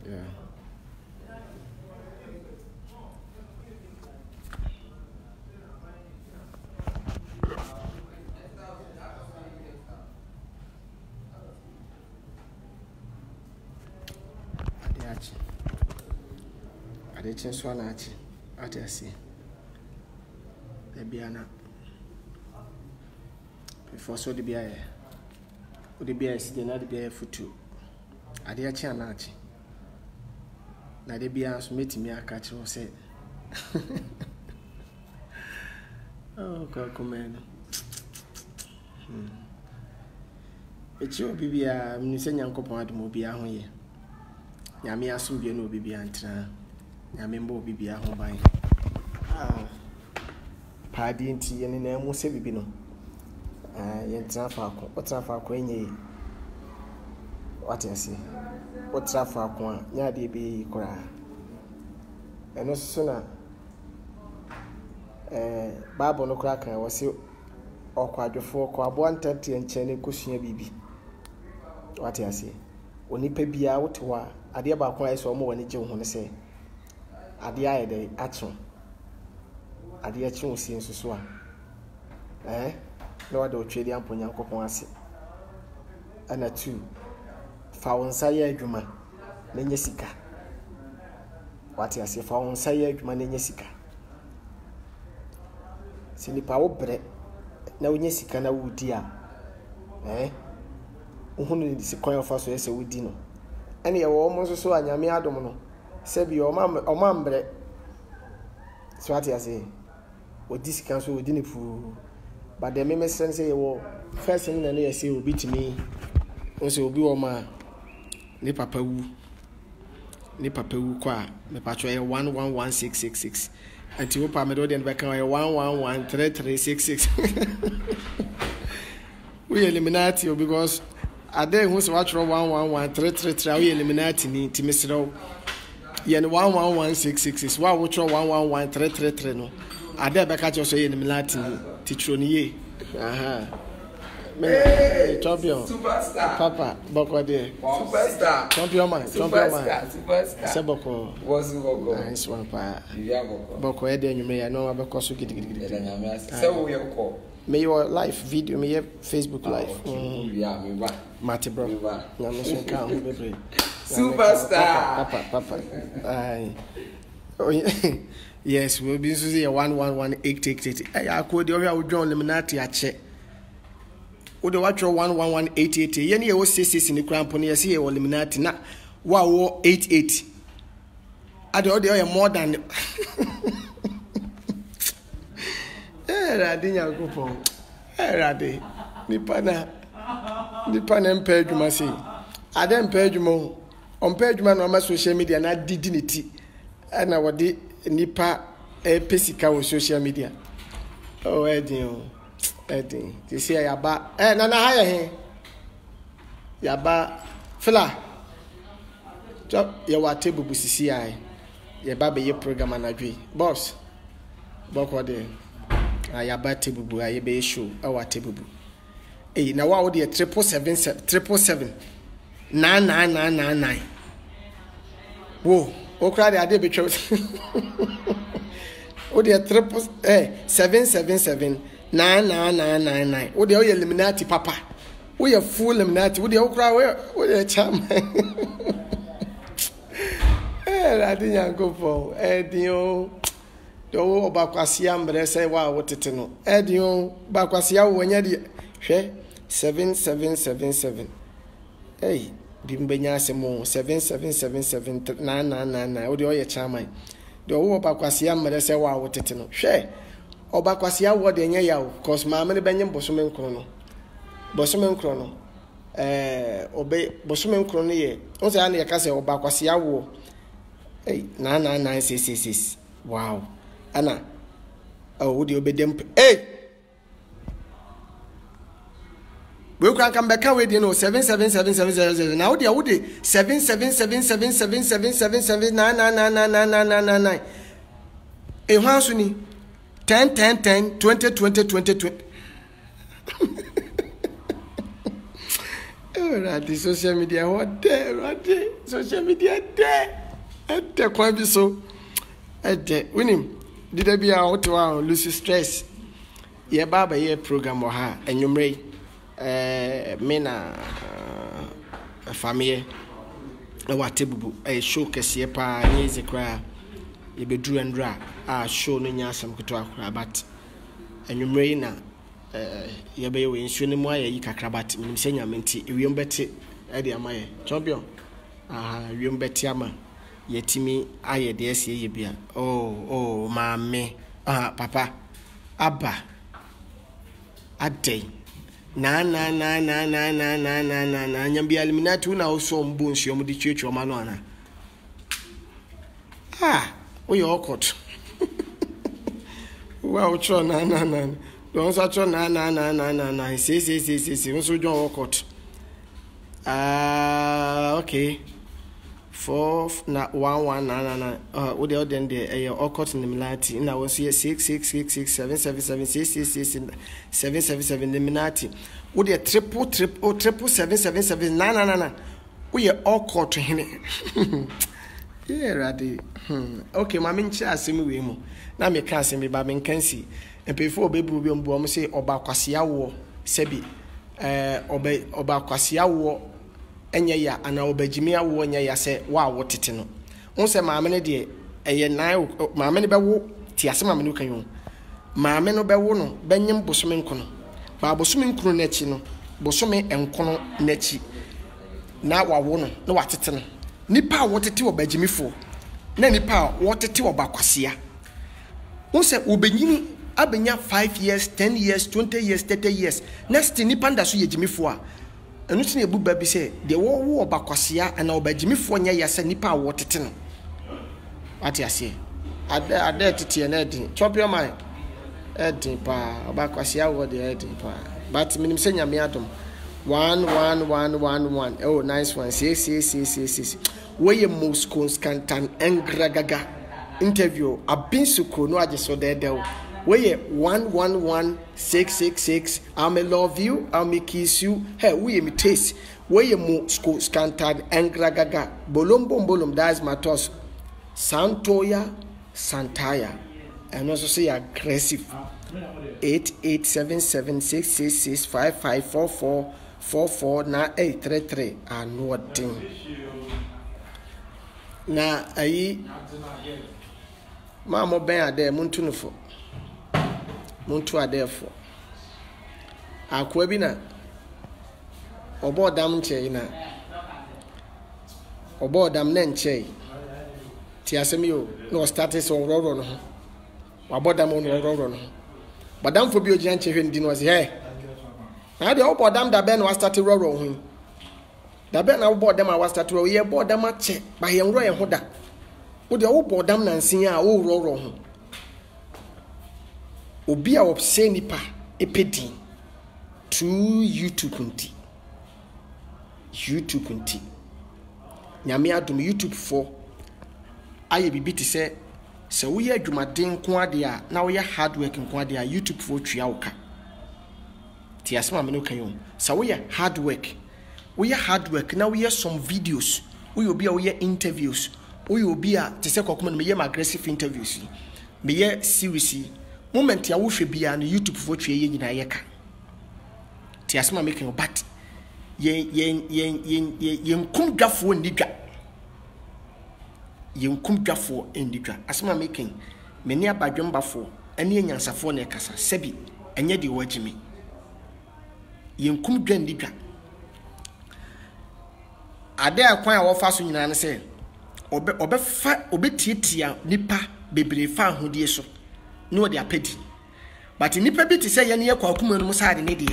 Yeah. Adechin so na achi atasi ebiana before so de bia ye o de bia esi de na de bia futu ade achi na achi na de bia so metimi aka chi o se oh ko meno echi obi bia mni se nyankopon adom obi a ho ye nyame asum bia na obi bia ntra nyame mbo obi bia ho ban paadi nti yene na mu se bibi no yen trafa ko enye what you say o trafa ko a nya de bi kora eno so na babo no kora kan wo se okwadwofo ko abo antante enche ne kosua bibi what you say onipa bia wotewa ade ba ko ayi so mo woni je ho ne se ade aye de atro ade achi osi nsusu a no wada otwedi amponya nkopon ase ana 2 fa wonsa ye adwuma na nye sika wate ase fa wonsa ye adwuma na nye sika sinipa wo bre na wonye sika na wudi a ohunu ni sikon ofa so ese wudi no ene ye wo mo so anyame adom no sebi omambre so wate ase odi sika so odi ne fu but the me sense say wo first thing na na say obi timi o say obi wo ma ni papa wu kwa me patcho 111666 anti wo pa me do den be kan 111336 we eliminate you because ade hu say watch 111333 we eliminate ni timi sero ye 111666 wa wo tro 111333 no ade be ka cho so ye eliminate ni teacher ni ye hey, champion superstar papa boko de superstar champion man superstar se boko was boko nice one pa bia boko e de nyume ya no abeko so gidigidi de nyame ase se wo ye ko me your live video me your Facebook live bia me ba mate bro nyame so ka ho bebre superstar papa ai yes we be so say 111888 I code your John eliminate ache wo de watch 111888 ye ne ye wo 66 ni krampo ne ye say ye eliminate na wa wo 88 ade o de more than rade nyankopon rade nipa na mpa adwuma sei ade mpa adwuma o mpa adwuma na ma social media na didinity na wode nipa pesika wo social media oh edin they say yaba na ha ye yaba fla job ye wa table busisi ai ye ba be ye program anadwe boss boko de yaba table bu aye be show awa table bu na wa wo de 777 99999 wo okra de ade betwe o de 777 99999 o de o eliminati papa o ye full eliminati o de okra o de chama ade nyankofo edin do obakwasia mbre say wa wotete no edin bakwasia wo nya de hwe 7777 bimbenya asemo 7777999 o de o ye chama de wo obakwasia mbre say wa wotete no hwe obakwasia wo de nya yawo cause maame ne benye bosome nkro no obe bosome nkro no ye o say na ye ka say obakwasia wo 99966 wow ana o de obedem we can come back we dey no 77777 now dey wo dey 7777777999999 hwanso ni 10 20 the social media, what there, social media there. At the quite so. At the winning. Did I be out to lose stress? Yeah, Baba, yeah, program or her, and you may mena family. What table a show case pa easy cry. You be drew and dra. Show no yasam kutua but and you may na you be in Sunimwa, you cakrabat, Minsenia Menti, you betty Eddie Amaye, Champion. You bet Yama, Yetimi, I dare say ye be. Oh, mammy, papa, Abba, a day. Na, Yambi eliminatu na also bones, you the church or Malona. We all caught. Well, na. Don't such a na. See. Also, John Walcott. Okay. 4 na 1 na. What the other than the Walcott in the Minati. Now, was here 6 777 the Minati. What the triple 777 na. We are all caught to him. Yeah, Raddy. Okay, my minch asimi we mo. Na me kan asimi ba men kan si. Before baby will be on board, say Oba Kwasia war, Sebi, Oba Kwasia war, Enya, and Oba Jimia war, ya say, wow, what it no. Once a mamma dear, a year now, mamma bewo, Tiasama Menukan. Mamma no bewono, Benyam Bosumin Kono, Babosumin Krunechino, Bosome and Kono Nechi. Now I won, no what it no. Nipa what it to Oba Jimmy for. Nipa what it to Oba Kwasia. Once a Ubeni. Abenya 5 years, 10 years, 20 years, 30 years. Next nipa nda so ye Jimmy for. Enu tine ebu ba bi se de wo oba kwasia na oba Jimmy for nya ya se nipa wo tete no. Ati ase. Ade tete na edin. Chop your mind. Edin pa oba kwasia wo de edin pa. But minim se nya me adom. 1 Oh, nice one. See. Where most constant engragaga interview. Abinsuko no aje so there. We 111666. I may love you. I may kiss you. Hey, we me taste. We mo school scanted and gragaga. Bolom. That's my toss. Santoya, Santaya, and also say aggressive. 887766655444 and what thing. Na ayi mama ben ade muntunufo. Muntu adefo akwa bi na obodam nche na obodam na nche ti asemi o no status on roro no wabodam on roro no badam fo bi ogia nche hwe ndi no se he na de obodam da be na start roro hu da be na obodam a start roro ye bodam a che ba ye nro ye ho da wo de obodam na nsin a wo roro hu obi a opse nipa epedi to YouTube kunti nyame adom YouTube for aye bibi ti se wo ye adwumaden ko ade a na wo ye hard work ko ade a YouTube for twia wo ka ti asema me no kan yo se wo ye hard work na wo ye some videos wo ye obi a wo ye interviews wo ye obi a ti se kokoma no me ye aggressive interviews me ye series moment ya wo hwe bia no YouTube for twa ye nyina ye ka ti asema make you but ye kum dwafo ndidwa ye kum dwafo ndidwa asema making meni abadwembafo ene enyansafo na ekasa sebi enye de wagimi ye kum dwa ndidwa ade akwan a wo fa so nyina ne se obetietia nipa bebrefa ahodie so no de apedi but nipa bi ti say ye ne yakwa akuma no musade ne de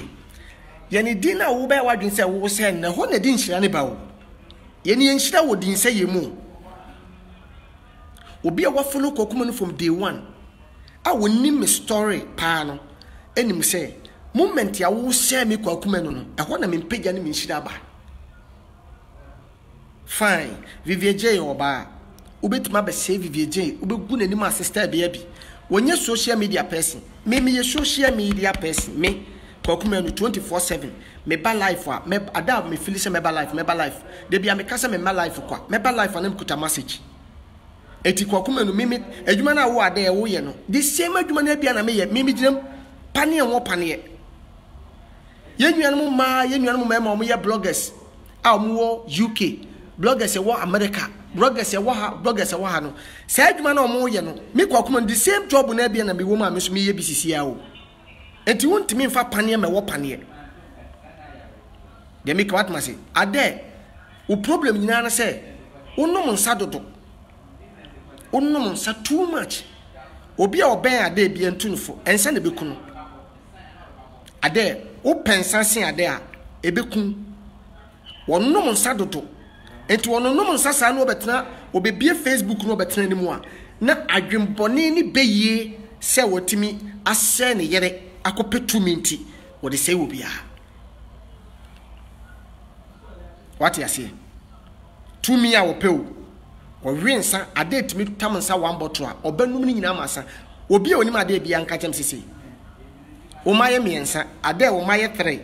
ye ne din na wo ba wadwen say wo say na ho na din hira ne ba wo ye ne nhira wo din say ye mu obi a wafolo akuma no from day one a wonni me story pa no enim say moment ya wo share me akuma no e ho na me mpegya ne me nhira ba fine VVJ oba ubetuma be say VVJ ubegu nanim sister bia bi wonye social media person me social media person me Kwakumenu 24/7 meba life wa me ada me feel say meba life de bia me kasa me life kwa meba life anem kuta message eti kwakumenu mimi adwuma na wo ade wo ye no the same adwuma na bia na me ye mimi gyem pane wo pane yenuanum ma mo ye bloggers a mo wo UK bloggers wo America bloggers wo ha no say adwuma na mo ye no me kwakumenu the same job na bia na me wo ma me so me ye BCC a wo enti wontimi mfa pane me wo pane de make what must say ade o problem nyina na say wonom nsa dodo wonom nsa too much obi a oben ade bia ntunfo ensa na bekunu ade wo pensa sen ade a ebekun wonom nsa dodo enti wonom nsa sa na obetena obebie Facebook na obetena ni mu a na adwembone ni beye se wotimi ase ne yere akopetu minti wo de say wo bia what you say to me a wopew o wensa ade timi tamansa one bottle a obanum ni nyina masa obi a onim ade bia nka kyem sisi o maye miensa ade o maye 3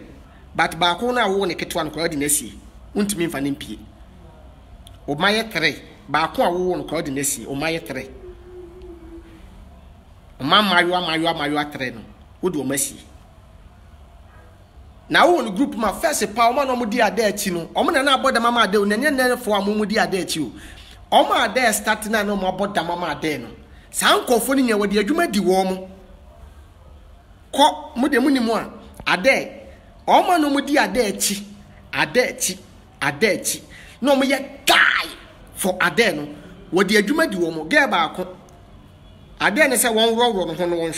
but ba ko na wo ne ketwa no ko de nasi untimi mfa ne mpie o maye 3 ba ko a wo no ko de nasi o maye 3 o ma mayo 3 no wo de o masi na wo no group ma first pa o ma no mo di ade achi no o mo na aboda mama ade o nanye nne fo amu di ade achi o ma ade start na no mo aboda mama ade no sankofo ni nya wadi adwuma di wo mo ko mo de munimu a ade o ma no mo di ade achi no mo ye guy for ade no wadi adwuma di wo mo ge ba ko ade ne se won roro no ho no won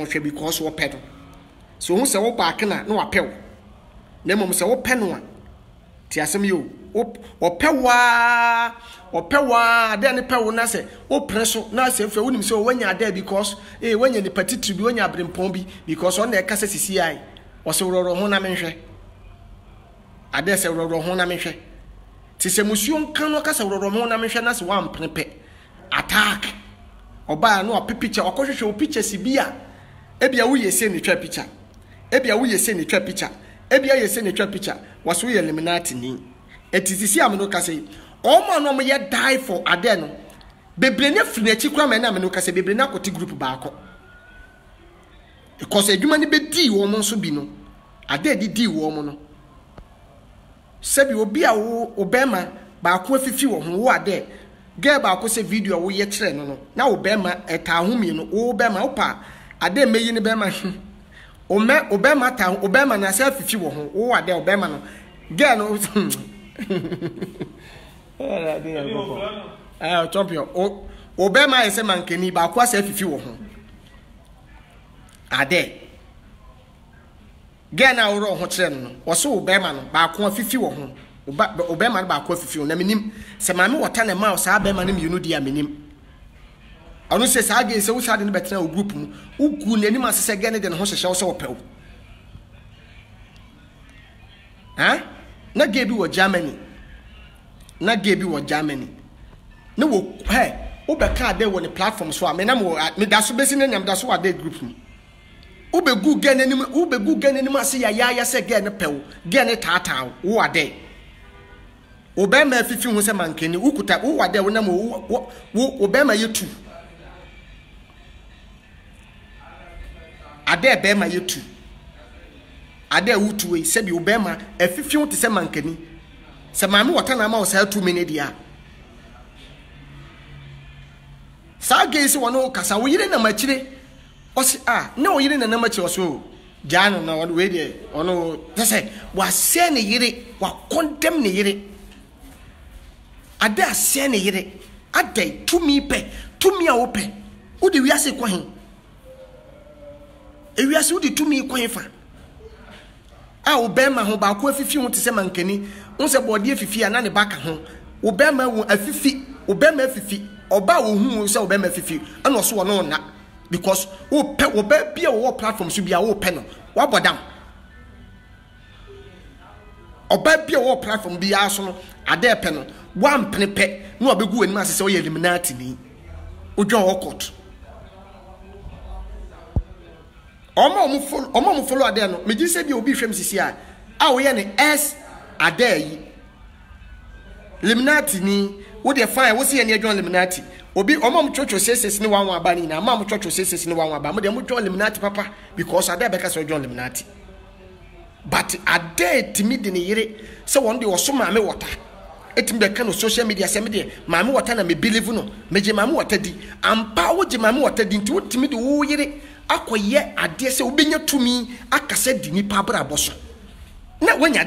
hwe because wo pedo so hu se wo back na wapew na mom se wo pe no a ti asem yo opewa ade ne pewo na se wo preso na se fe wonim se wanya ade because wanya ni patitri bi wanya abrempon bi because on na ekasa sisi ai wo se roro ho na menhwe ade se roro ho na menhwe ti se musuo nkan no kasa roro ho na menhwe na se wa mprepe attack oba no picture okohwehwe o picture sibia ebia wo yese ni twa picture ebia wo yese ni twa picture ebia yese ni twa picture waso ye eliminate ni etizisi amno kase o ma no mo ye die for ade no bebre ne firi achi kura me na amno kase bebre na akoti group baako because adwuma ni be di wo mo so bi no ade di wo mo no sebi obi a wo obema baako afifi wo ho wo ade ge baako se video wo ye kire no na obema eta ahumi no wo obema opa ade meyi ni bema obema ta obema na se afifi wo ho wo ade obema no ge no champion obema ese mankeni ba kwa se afifi wo ho ade ge na wo ho kire no wo so obema no ba kwa afifi wo ho obema no ba kwa afifi wo na menim se mame wota na ma sa obema no mienu dia menim onu se sa ge se wo sa de ne betena o group mu ugu nani ma se ge ne de ne ho hyehye wo se wo pew na ge bi wo Germany na wo wo be ka de wo ne platform so a me na me da so besi ne nyam da so wa de group mu wo be gu ge nani ma se ya se ge ne pew ge ne tata wo ade wo be ma fifi hu se mankeni ukuta wo wade wo na wo be ma yetu ade be ma yetu ade wutu we se bi wo be ma afifi hu te se mankeni se maame wota na ma wo sa 2 minutes dia sa ge se wono kasa wo yire na machire o se na wo yire na machire o so jano na wo we de ono se wa se ne yire wa condemn ne yire ade ase ne yire ade tumi a wo pe wo de wiase kwa hin wiase wo de tumi kwa hin fa wo be ma ho ba ko afifi ho te se mankani wo se bode afifi ana ne baka ho wo be ma wo afifi oba wo hu se wo be ma afifi ana so wono na because wo be bia wo platform so bia wo pe no wa bodam oba bia wo platform bia so no ade pe no wa mpenepe no obegu ani asese wo ye eliminate ni odwa wo court omo follow ade no me gi se bi obi hwem sisi a wo ye ne S ade yi Illuminati ni wo de fine wo se ye ne join Illuminati obi omo chocho seses ni wanwa aba ni na ma mo chocho seses ni wanwa aba mo de mo join Illuminati papa because ade be ka so join Illuminati but ade timi de ne yire se won de wo so ma me water etim be kan social media se me de ma me water na me believe no me je ma me water di ampa wo je ma me water di nti wo timi de wo yire akoye ade se obenya tumi akase di nipa bra boso na wanya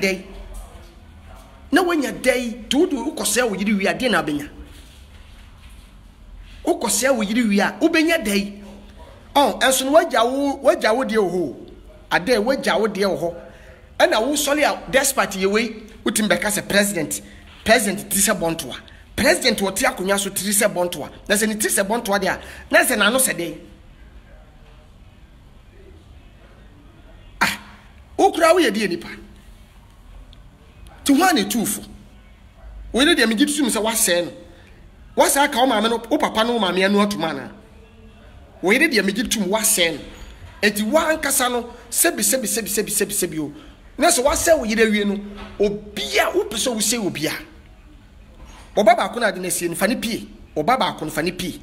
dai tudu ukose wo yiri wi ade na benya ukose wo yiri wi a obenya dai enso no waja wo de ho ade waja wo de ho ana wo sole a despite ye we utimbe ka se president ti se bontoa president wo ti akonya so ti se bontoa na se ni ti se bontoa de a na se na no se dai ukura wo ye de nipa ti ho ane tufu we ne de me gitu se wase no wasa ka o maame no o papa no maame anu atuma na we ne de me gitu wase no eti wa ankasa no sebi o na so wase wo yire wie no obia wo pese wo se obia obaba ko na de na sie no fa ne pie obaba ko no fa ne pie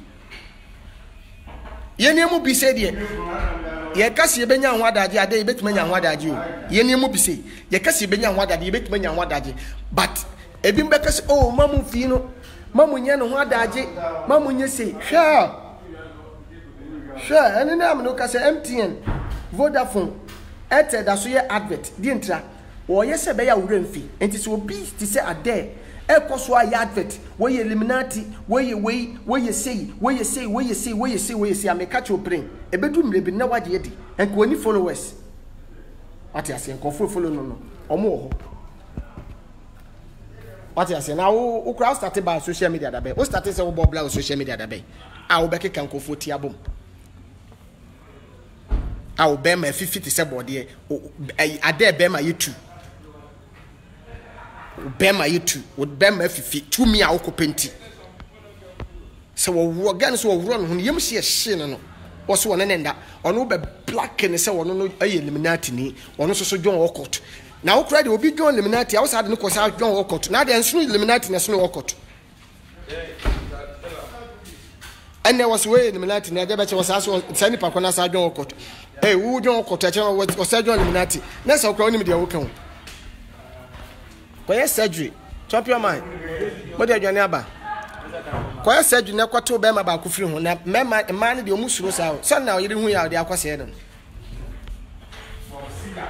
ye ne mu bi se de ye kasi benya ho adaje ade betuma nya ho adaje o ye ne mu bi se ye kasi benya ho adaje betuma nya ho adaje but ebi mbe kasi oh mamu fi no mamu nya no ho adaje mamu nya se sure ene na am no kasi MTN Vodafone Airtel da so ye advert di ntra wo ye se be ya wura mfi enti so obi ti se ade ekoso a ya advert wo ye Illuminati wo ye say ameka cho brain ebedu mrebi na waje ye di enko ni followers ati ase enko follow no omo ho ati ase na wo crowd start by social media da be wo start say wo bobla social media da be a wo be keka enko foti abom a wo be ma 50 se bode ade be ma yetu bema yitu would bema fifi to me a okopenti so wo gan so wo no yem hye hye no wo so wona nenda ono be black ne se wono no aye Illuminati ni wono so John Okot na wo kra de obi John Illuminati a wo sa de no ko sa John Okot na de enso Illuminati na so no Okot ene was we Illuminati na de be che wo sa so sani pa ko na sa John Okot wo John Okot a che wo sa John Illuminati na sa kra oni me de wo kan Koye surgery chop your mind mo de adwane aba koye surgery na kwato be ma ba ko firi ho na mema man de omusuro sa so na yiri hu ya de akwase no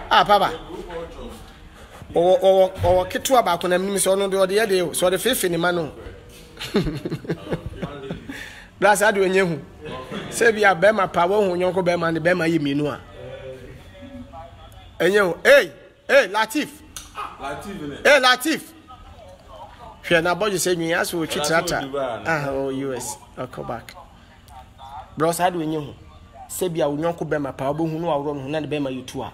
papa o ketu aba ko na mnim so no de ye de so de fefe ni ma no blast adu enye hu se bia be ma pa wo hu nyonko be ma ne be ma yeminu a enye hu Latif Latif. She na boy say me as we chitrata. US. I'll come back. Bros how do we know? Say bia wo nyonko be ma pa obo hu no awro no na de be ma yutu a.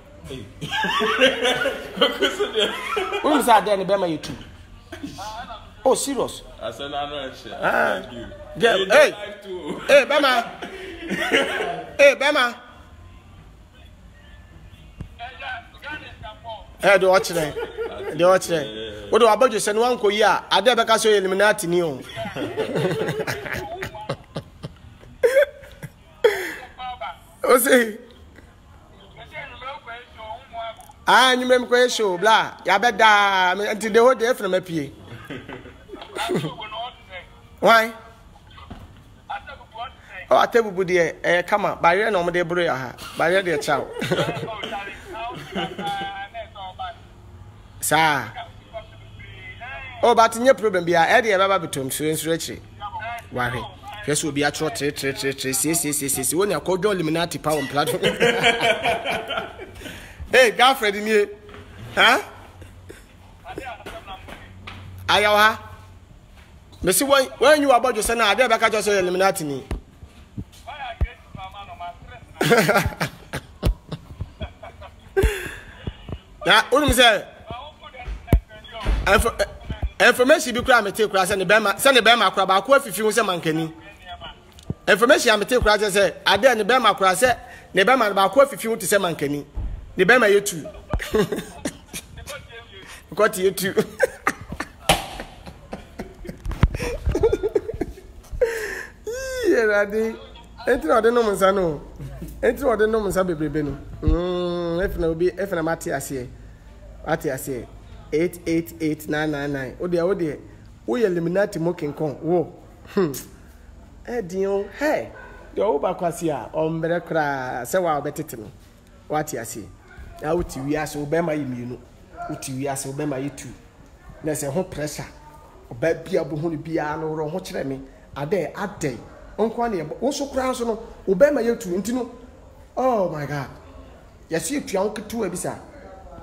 Who is that then be ma yutu? Oh serious? I said I know shit. Thank you. Hey Bema. Hey Bema. Do watch them. What do about you send one koya? I never can show you Illuminati new. Oh, say, you remember question, blah. Ya better until the whole day from a PA. Why? Oh, I tell you, dear, come on, by your normal day, Bria, by your dear child. Sir. Oh, but no problem. Be a idea about between friends, Richie. Why? First will be a trot, see, when you call your Illuminati power platform. Hey, girlfriend in here, huh? Ayawa. Missy, when you about your son, I never catch us Illuminati. Now, what say? Information be cry me take cry send the bema cry ba ko afifi wo se mankani information am take cry say ade ne bema cry say ne be man ba ko afifi wo te se mankani ne be ma yetu ko ti yetu Radi, enti na ode no munsa no. Enti na ode no munsa bebrebe no. Efna obi efna mati ase. Ati ase 888999. Ode wo ye eliminati mokin kon. Wo. Edion, hey. De wo ba kwase a ombere kra se wa obetete no. Wati ase. Na wuti wi ase wo be ma yimienu. Wuti wi ase wo be ma yetu. Na se ho pressure. Oba bia bo hu ni bia no ro ho kire me. Ade. Onko na yebo so kura so no obema yetu ntino oh my god yesi etua onketu abisa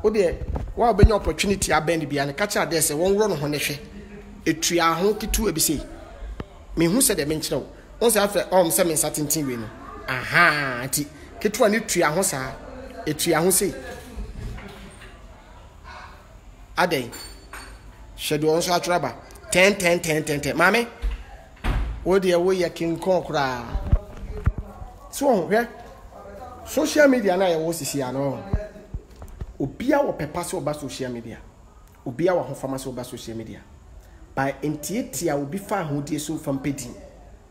wo de wa obenya opportunity abend bia ne kacha ade se won woro no ho ne hwe etua ho ketu abisa me hu se de me nkire wo on se afa se me satintin we no aha ati ketu ani tua ho sa etua ho se ade shedo on so atraba 10 mame wo de wo ye king kon kra so hwe social media na ye wo sisi ano obia wo pepa se oba social media obia wo hofama se oba social media by entiatia obi fa ho die so fam pedi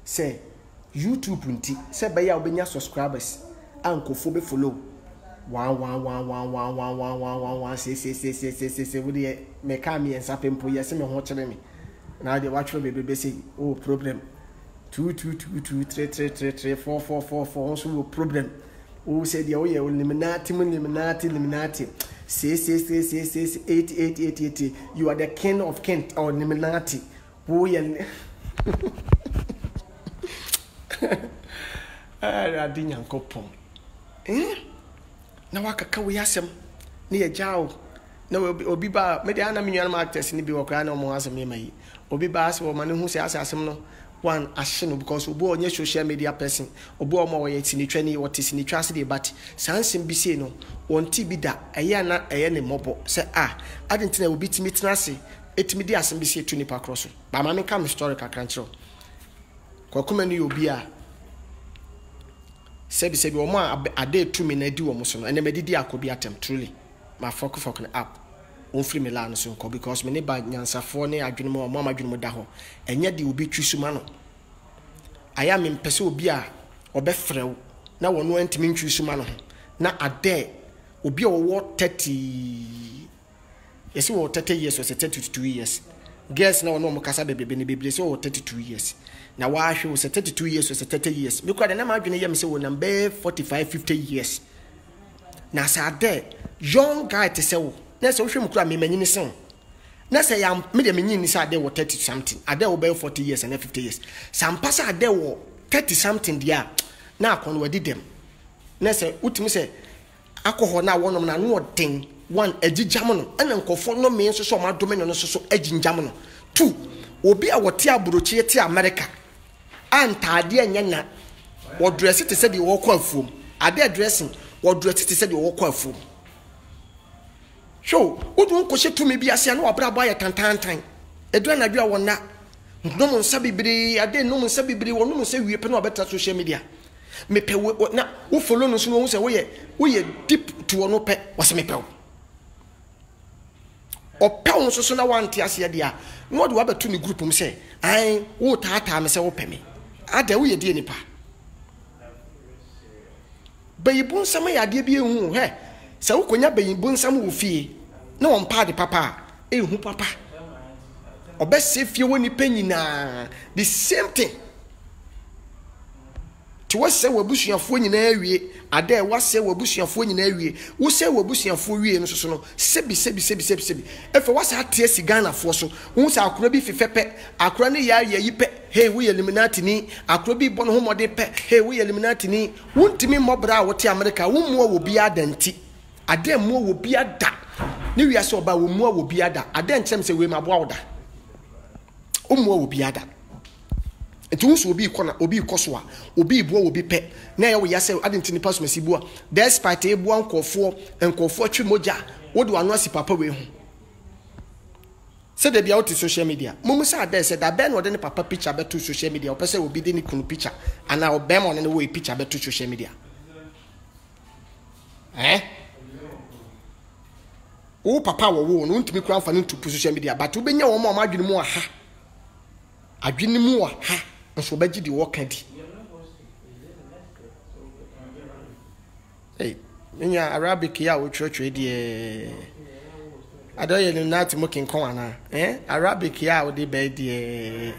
se YouTube nti se be ya obenya subscribers ankofo be follow 1 say wo de me ka me ensa pempo ye se me ho kire me na de watch bebe say oh problem 2 3 4 so problem oh say the oye eliminati say 8 you are the king of Kent or eliminati oh ye adi nyankopon na wakaka we asem na ye jao na obi ba me de ana me nwan actors ni bi wokra na omo asem me mai obi ba ase wo mane hu se asem no one ashino because obo onye social media person obo omo wo ye tinitwa ni wote sinitwa ase de bat sansem bi se no wonti bi da eye na eye ne mobo se adentina obi timi tena ase etimi di asem bi se tu nipa cross ba ma me kam historical kanchiro kokoma ni obi a sebi omo ade tu me na di wo so no ene medidi akobi atem truly ma fok up on free me lan so nko because me ne ba nyansafo ne adwene mo adwene mo da ho enye de obi twusuma no aya me mpese obi a obefrew na wono antimi ntwusuma no na ade obi a wo 30 yesi wo 30 years or 32 years guess na wono mo kasa bebe ne bebe so 32 years na wa hwe wo 32 years or 30 years me kwa de na ma adwene ye me se wo na 45 50 years na sa ade young guy te se wo na se wo hwe mkura me manyini sen na se ya me de manyini se ade wo 30 something ade wo be 40 years and 50 years sampa se ade wo 30 something dia na akon wadi dem na se utimi se akoho na wonom na no den one agijam no ena nkofo no me nso so ma dome no so aginjam no two obi a wote aburochie te America anta ade anya na wo dress te se de wo kwa afuom ade dressing wo dress te se de wo kwa afuom show udun ko shetu me bi ase na wabra ba ya tantantan edu na dua wona no nsa bibiri ade no nsa bibiri wono nsa wie pe na obeta social media me pe na wo follow no so wo se wo ye deep to wono pe wo se me pe o pe wo so na wante ase de a no de wabetu ni group mu se ai wo tata me se wo pe me ade wo ye die nipa bayibun sama ya de bi ehu he se wo konya bayibun sama wo fie na won pa de papa ehu papa obese fie woni panyina the same thing to wase wabusuafo nyina awie ade wase wabusuafo nyina awie wo se wabusuafo wie no so no sebi efe wase ate sigana fo so wo se akora bi fefepe akora ne ya yipe hey we eliminati ni akora bi bono ho mode pe hey we eliminati ni wontimi mobra wo te America wo muo wo bia danti ade muo wo bia da ne wiase oba wo muo wo bia da ade nchem se we maboa wo da o muo wo bia da etuso obi ikona obi ikoso a obi ibuo obi pe na ye wo yase adentini paso masibua despite ebuo nkofo atwi moja wode wano asi papa we hu se de bia o ti social media mumu sa da se da ben wode ne papa picture beto social media o pese obi de ni kunu picture ana obem on ne wo picture beto social media wo papa wo no ntimi kura fa no to social media but wo benya wo ma adwene mu aha adwene mu aha nso bagye di wo ka di menya Arabic ya wo church die adoye no nati mo kinkon ana Arabic ya wo de be die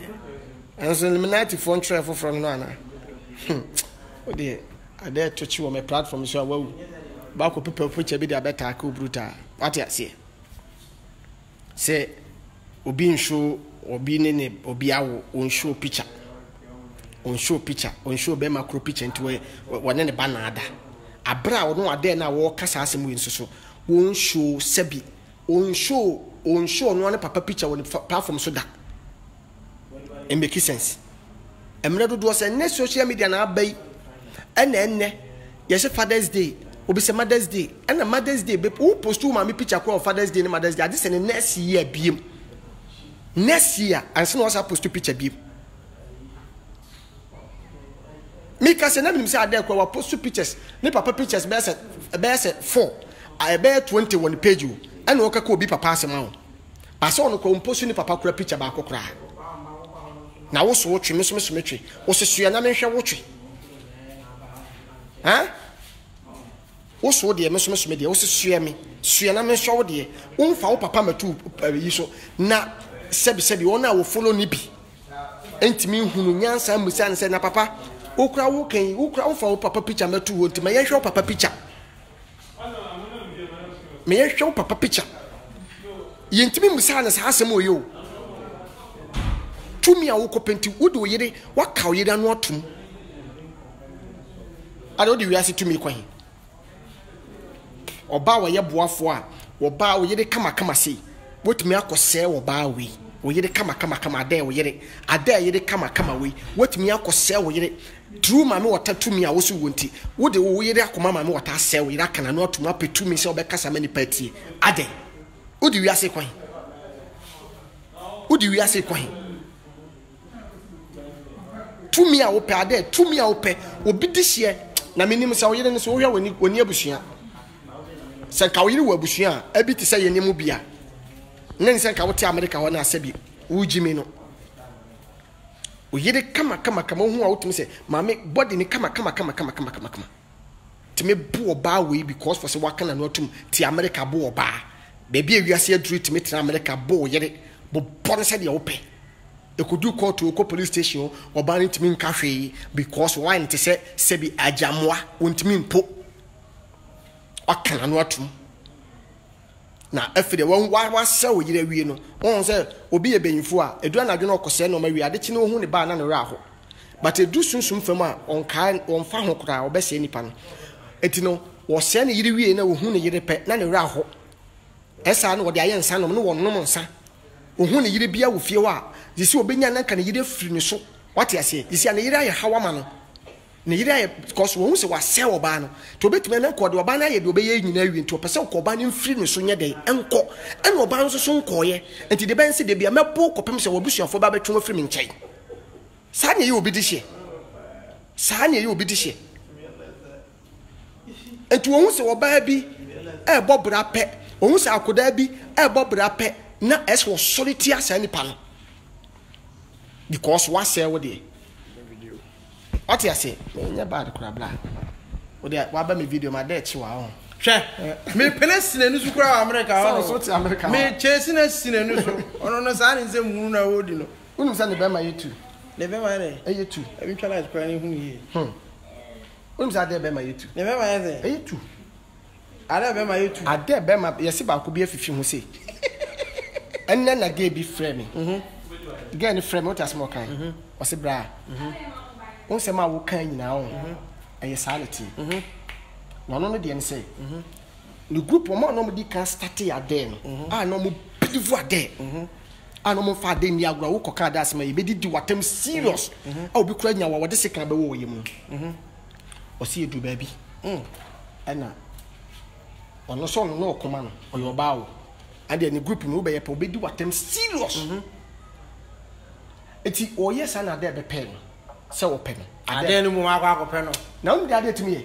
enso eliminate phone traffic from no ana o de ade to chi wo me platform so wa ba ko people picture bi de abeta ka brutal what you say obi nsho obi ne obi awo on show picture on show be macro picture nti wone ne banada abra wo no ade na wo kasa asem wi nso so won show sebi on show no ne papa picture won platform so da it make sense emre dodo say ne social media na abai enne yes Father's Day obi say Mother's Day and Mother's Day be who post to mama picture of Father's Day and Mother's Day this is next year biem next year and so was post to picture biem me ka say na me say ade kwa post pictures ne papa pictures be say 4 I be 21 page you and wo ka obi papa asema wo ase ono ko post ni papa kura picture ba kokora na wo so twe me so twe wo sesua na me hwe wo twe wo so de me so de wo sesua me sua na me hwe wo de wo mfa wo papa matu yi so na sebi wo na wo follow ni bi entimi hunu nyansa musa ne se na papa wo kura wo kan wo kura wo fa wo papa picture matu wo ntimi ye hwe wo papa picture me ye hwe wo papa picture yentimi musa ne sa asem oyo tumi a wo kopenti wo de wo yire waka wo yire anu atum ade wo de wiase tumi kwan oba wo ye boafo a wo ba wo yire kama sei wotumi akose wo ba we wo yire kama ade wo yire ade yire kama we wotumi akose wo yire true mama wota tumi a wo so wonti wo de wo yire akoma mama wota se wo yire akana no atum apetumi se obekasa mani party ade wo de wiase kwan tumi a wo pe ade tumi a wo pe obi di hye na menim se wo yire ne so wo hwa woni abusua se ka wo yire wo abusua abi ti se ye nemu bia nne se ka wo te America ho na asabi wo jimi no wo yire kama hu a wo tumi se mama body ni kama timi bo oba we because for se waka na no atum ti America bo oba baby awiase aduru timi tra America bo yire bo pon se de wo pe ekodu court to police station oba ni timi nka hwe because why nti se sebi ajamwa wontimi mpo akana no atum na afide wa sa wo yire wie no won se obi ebenyifo a edu anadwo na okose no ma wie ade chi no hu ne ba na no ra ho but edu sunsum fam a on fa ho kura obese nipa no eti no wo se ne yire wie na wo hu ne yire pe na ne ra ho esa no wo de ayensa no no wo nom nsa wo hu ne yire bia wo fie wa yesi obenya na kan yire firi ne so what you say yesi na yire aye hawama no ne yire aye because wo hu se wa se oba no to betime na ko de oba na ye de obeye nyina wi nti opese ko oba ne mfiri ne so nye den enko ena oba nso so nkoye enti de ben se de bia mebo kopem se wo busuafo ba betwe mfiri me nkyai sa ne ye obi di hye enti wo hu se oba bi e bobra pe wo hu se akoda bi e bobra pe na es wo soliti asa nipa no because what say wo de what you say nya bad kura bla wo de wa ba me video ma de chi wa ho hwe me pele sinenu su kura America ho so ti America me chesi na sinenu so ono no sa ni nze mu na wo di no unu sa ne be ma yetu ne be ma ne yetu e bi twala kura ni hu ni unu sa de be ma yetu ne be ma ye yetu ade be ma yetu ade be ma yesi ba ko bi afifi hu se enna na ge bi frame ge ni frame what as more kan o se bra on se ma wo kan nyina ho eye sanity no no de en say the group o ma no mo di kan start ya den ah no mo believe ade ah no mo fa de ni agura wo koka da asema ye be di watem serious ah obi kura nya wo de se kan be wo ye mu o se edu ba bi ena ono so no okoma no o yo ba wo and the group no be ye po be di watem serious eti o yes na de be pen se wo pen ade no mu akwa akwa pen no na unu de ade timi ye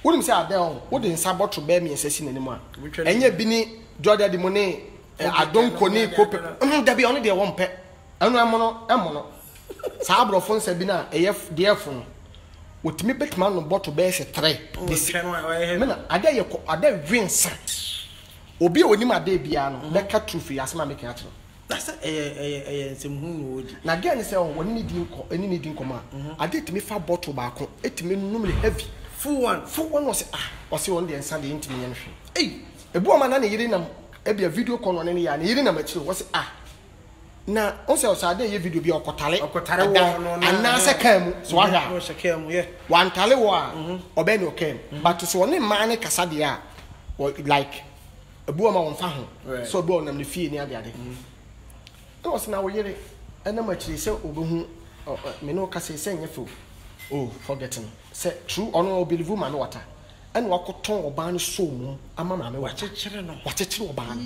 Wouldn't say I don't, wouldn't sabot to bear me and say anymore. And yet, Binny, Jordan the money, I don't connect cope. There be only the one pet. And I'm mono. Sabro phone Sabina, a dear phone. With me, Beckman on bottle bears a tray. This I dare Vince. Obi when my day piano, that cut through for Yasma making at. That's some wood. Now, again, say, when any needing command. I did me far bottle back, it me normally heavy. Full one was on the Sunday into me. Hey, a woman and a video call on any and you didn't know was now also I did video be a cotale and Nasa came, so I came, yeah. One Talewa or Beno came, but to so name Mane Casadia or like a woman on Fahu, so born and the fee near the other. It was now yearly, and how much they say, oh, Minoka say, saying your fool. Oh, forgetting. Say true honorable believe woman water. And walk ton or ban so, a mamma, watch it, or ban.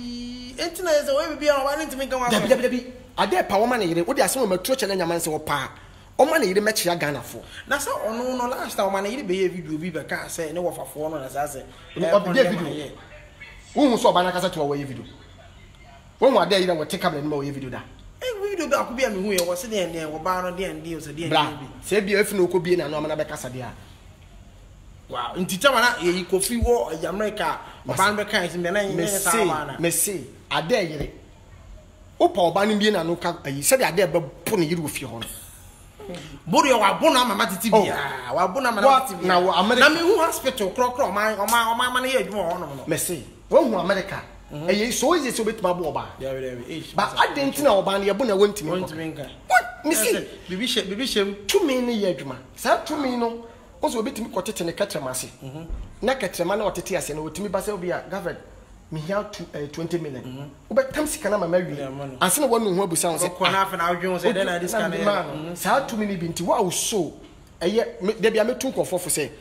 It's a way be on to make a I dare power money, what they are some church and a man so pa. Or money the match Ghana for. That's all no last time money behavior will be back, say no for 4 as I say. Who saw Banacasa to away video? When one day you will take up and more video that. We do that could be a who was sitting there or bar and deals a dear. Say be if no could be an anomaly Casadia. Wow, in Titamana, you could free war America, Banbaka in the name Messi, I dare ye. Opa banning being a no cap, you said I dare put you with your honor. Bodio, our Bonama Matiti, our Bonama now, American hospital, crock, my money, Messi, one America. So easy to beat my boba. But I didn't know about the Abuna went to me. What? Missy, Bishop, 2 million years, man. Sir, 2 million. Also, bit me cottage and a catcher massy. Naked man or Tias and with me, Baselbia, governed me here to 20 million. But Tamsi can marry and send one who sounds like one half an hour. Jones and then I discovered man. Sir, 2 million binti. Wow, so a year, there be a took of for say.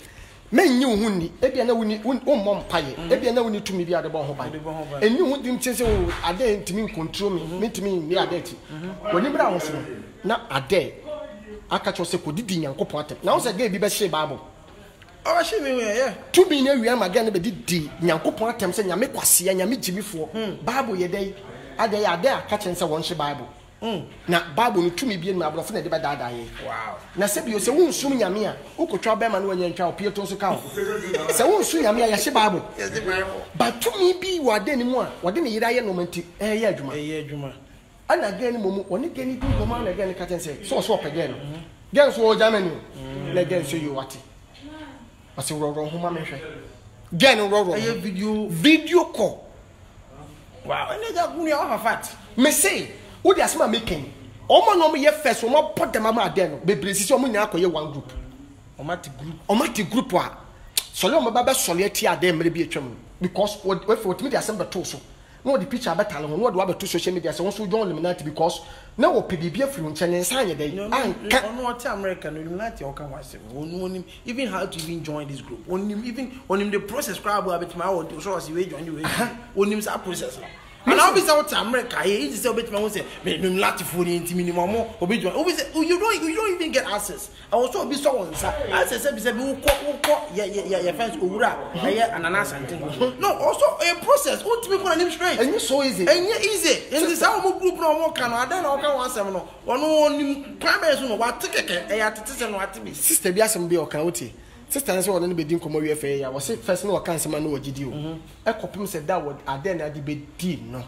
Men knew who maybe I know we need one mom pie, maybe I know we need to me at the bomb. And you wouldn't say, oh, I dare to me control me to me near dirty. When you brown, not a day. I catch yourself with the young copot. Now, I gave you best say Bible. Oh, she may, yeah. 2 million, we am again, but did the young copot and say, Yamik was see and Yamik Jimmy for Bible ye day. I dare catching some one Bible. Now, Bible to me being my brother, never died. Wow. Now, say you say, won't soon Yamia, who could try Beman when you try Pier to count. So, won't soon Yamia, Yashi Bible. But to me, be what anymore. What didn't you die a moment? Eh, Juma. And again, when you can come on again, cut and say, so swap again. Girls will Germany. Let them show you what. I say, Roll home, Gan roll video call. Wow, and let me off fat. May say. What does my making? All my normal year first will not put them on den, be blessed one group. Omatic group. Solomon Baba Soliety are there, maybe a chum. Because what me assemble torso. No, the picture better, what do I have to social media? So also join Illuminati because no PBB from China sign a day. I can't know American Illuminati or come was even how to even join this group. Even on him the process crowd will be my own so as you join you. On him process. And I'll be out to America. He is a bit more say, Latin food into minimum or you don't even get access. I also be so on, sir. As I said, your friends Ura, and an answer. No, also a process. What to be for an straight. And you so easy. And you easy. And this our group no more can I don't know one seven or one primary what ticket I had to tell what to be. Sister Biasam be or county. Sister and so on be doing come FA. I was first no cancer man no GDO. A copy said that would I then I debate no.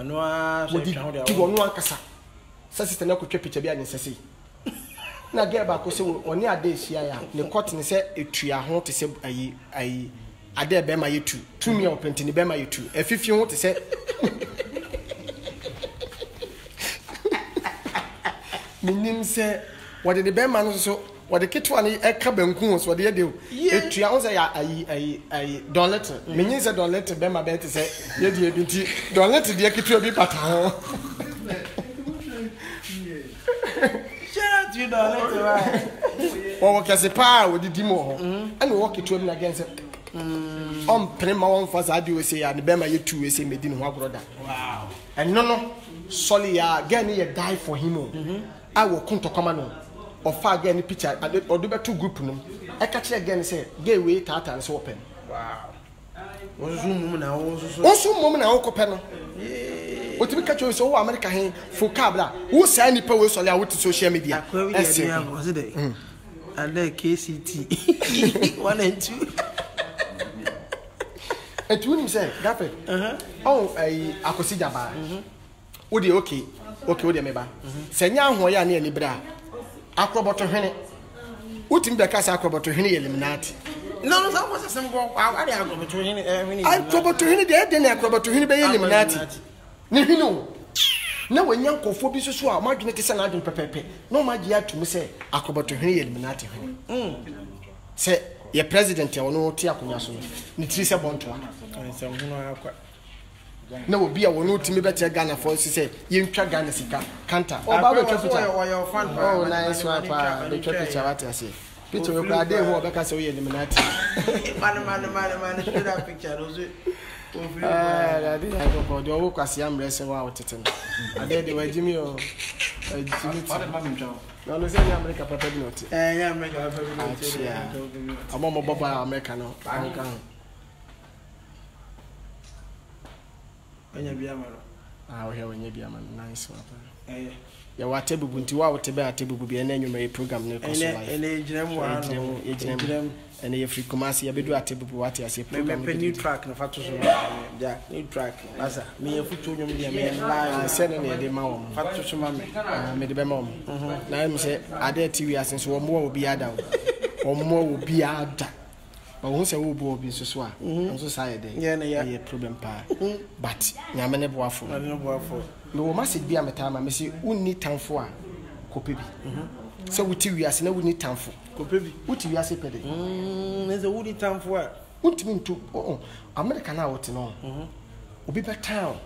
No, one casa. Sister no could picture be an say. Now get back so on your days here. The cotton said a tree I want to say I dare bear my you 2 me open to the bear my you 2. If you want to say Minim say what did the bear man so what the kit one a cabin coons what they do. A tree I don't let it. Means I don't let it bear my bed to say, don't let it be a kit to be pattern. You don't let or as a power with the demo and walk it to him against it. On Prima one for I do say, and the Bema you 2 say, made in one brother. Wow. And no, Solia, again, you die for him. I will come to command. of again picture or do better group no I catch again say gay way tata so open wow also mum na okope no what we catch so America hen for cabla who say any power so ya with social media was it and the KCT 1 and 2 and you say Gafford oh akosi jaba wo de okay wo de meba senya ho ya na libra akroboto hwene utim be kasa akroboto hwene ye eliminati no so was some go wa de akroboto hwene akroboto hwene de na akroboto hwene be ye eliminati ne hwene na wanya nkofo bi soso a madwene te se na adwene pepepe no magye atum se akroboto hwene ye eliminati hwene se ye president ya wono ti akonya so ni tri se bontoa se hono akwa na obi a wono timi bete Ghana for say ye ntwa Ghana sika kanta o ba be twa picture oh nice one pa be twa picture what I say picture we kwa dey ho obeka say we eliminate man show that picture those I did I go the wo kwase amrese wa otete no ade de wa jimi o jimi no no say America papa bi not yeah America papa bi not amo baba America no anka anya bia ma no we hear anya bia ma nice one ya wate bubu nti wa wote be ate bubu bi na enwuma program ne ko so live ene ejirem wa no ejirem ene ye free commerce ya bedu ate bubu wate ase program me new track na fatu so ja new track asa me ye futu nyom dia me live se ne ne de ma wo fatu so ma me de be ma wo na em se ade TV asen so wo mo obi ada wo mo obi ada who say wo bo obi so a nso say dey ye problem pa but nyame ne boafo no message bi ametama me say unni tanfo a kope bi se wuti wiase na wunni tanfo kope bi wuti wiase pede me say wunni tanfo a wuntimi ntu America na wote no obi be town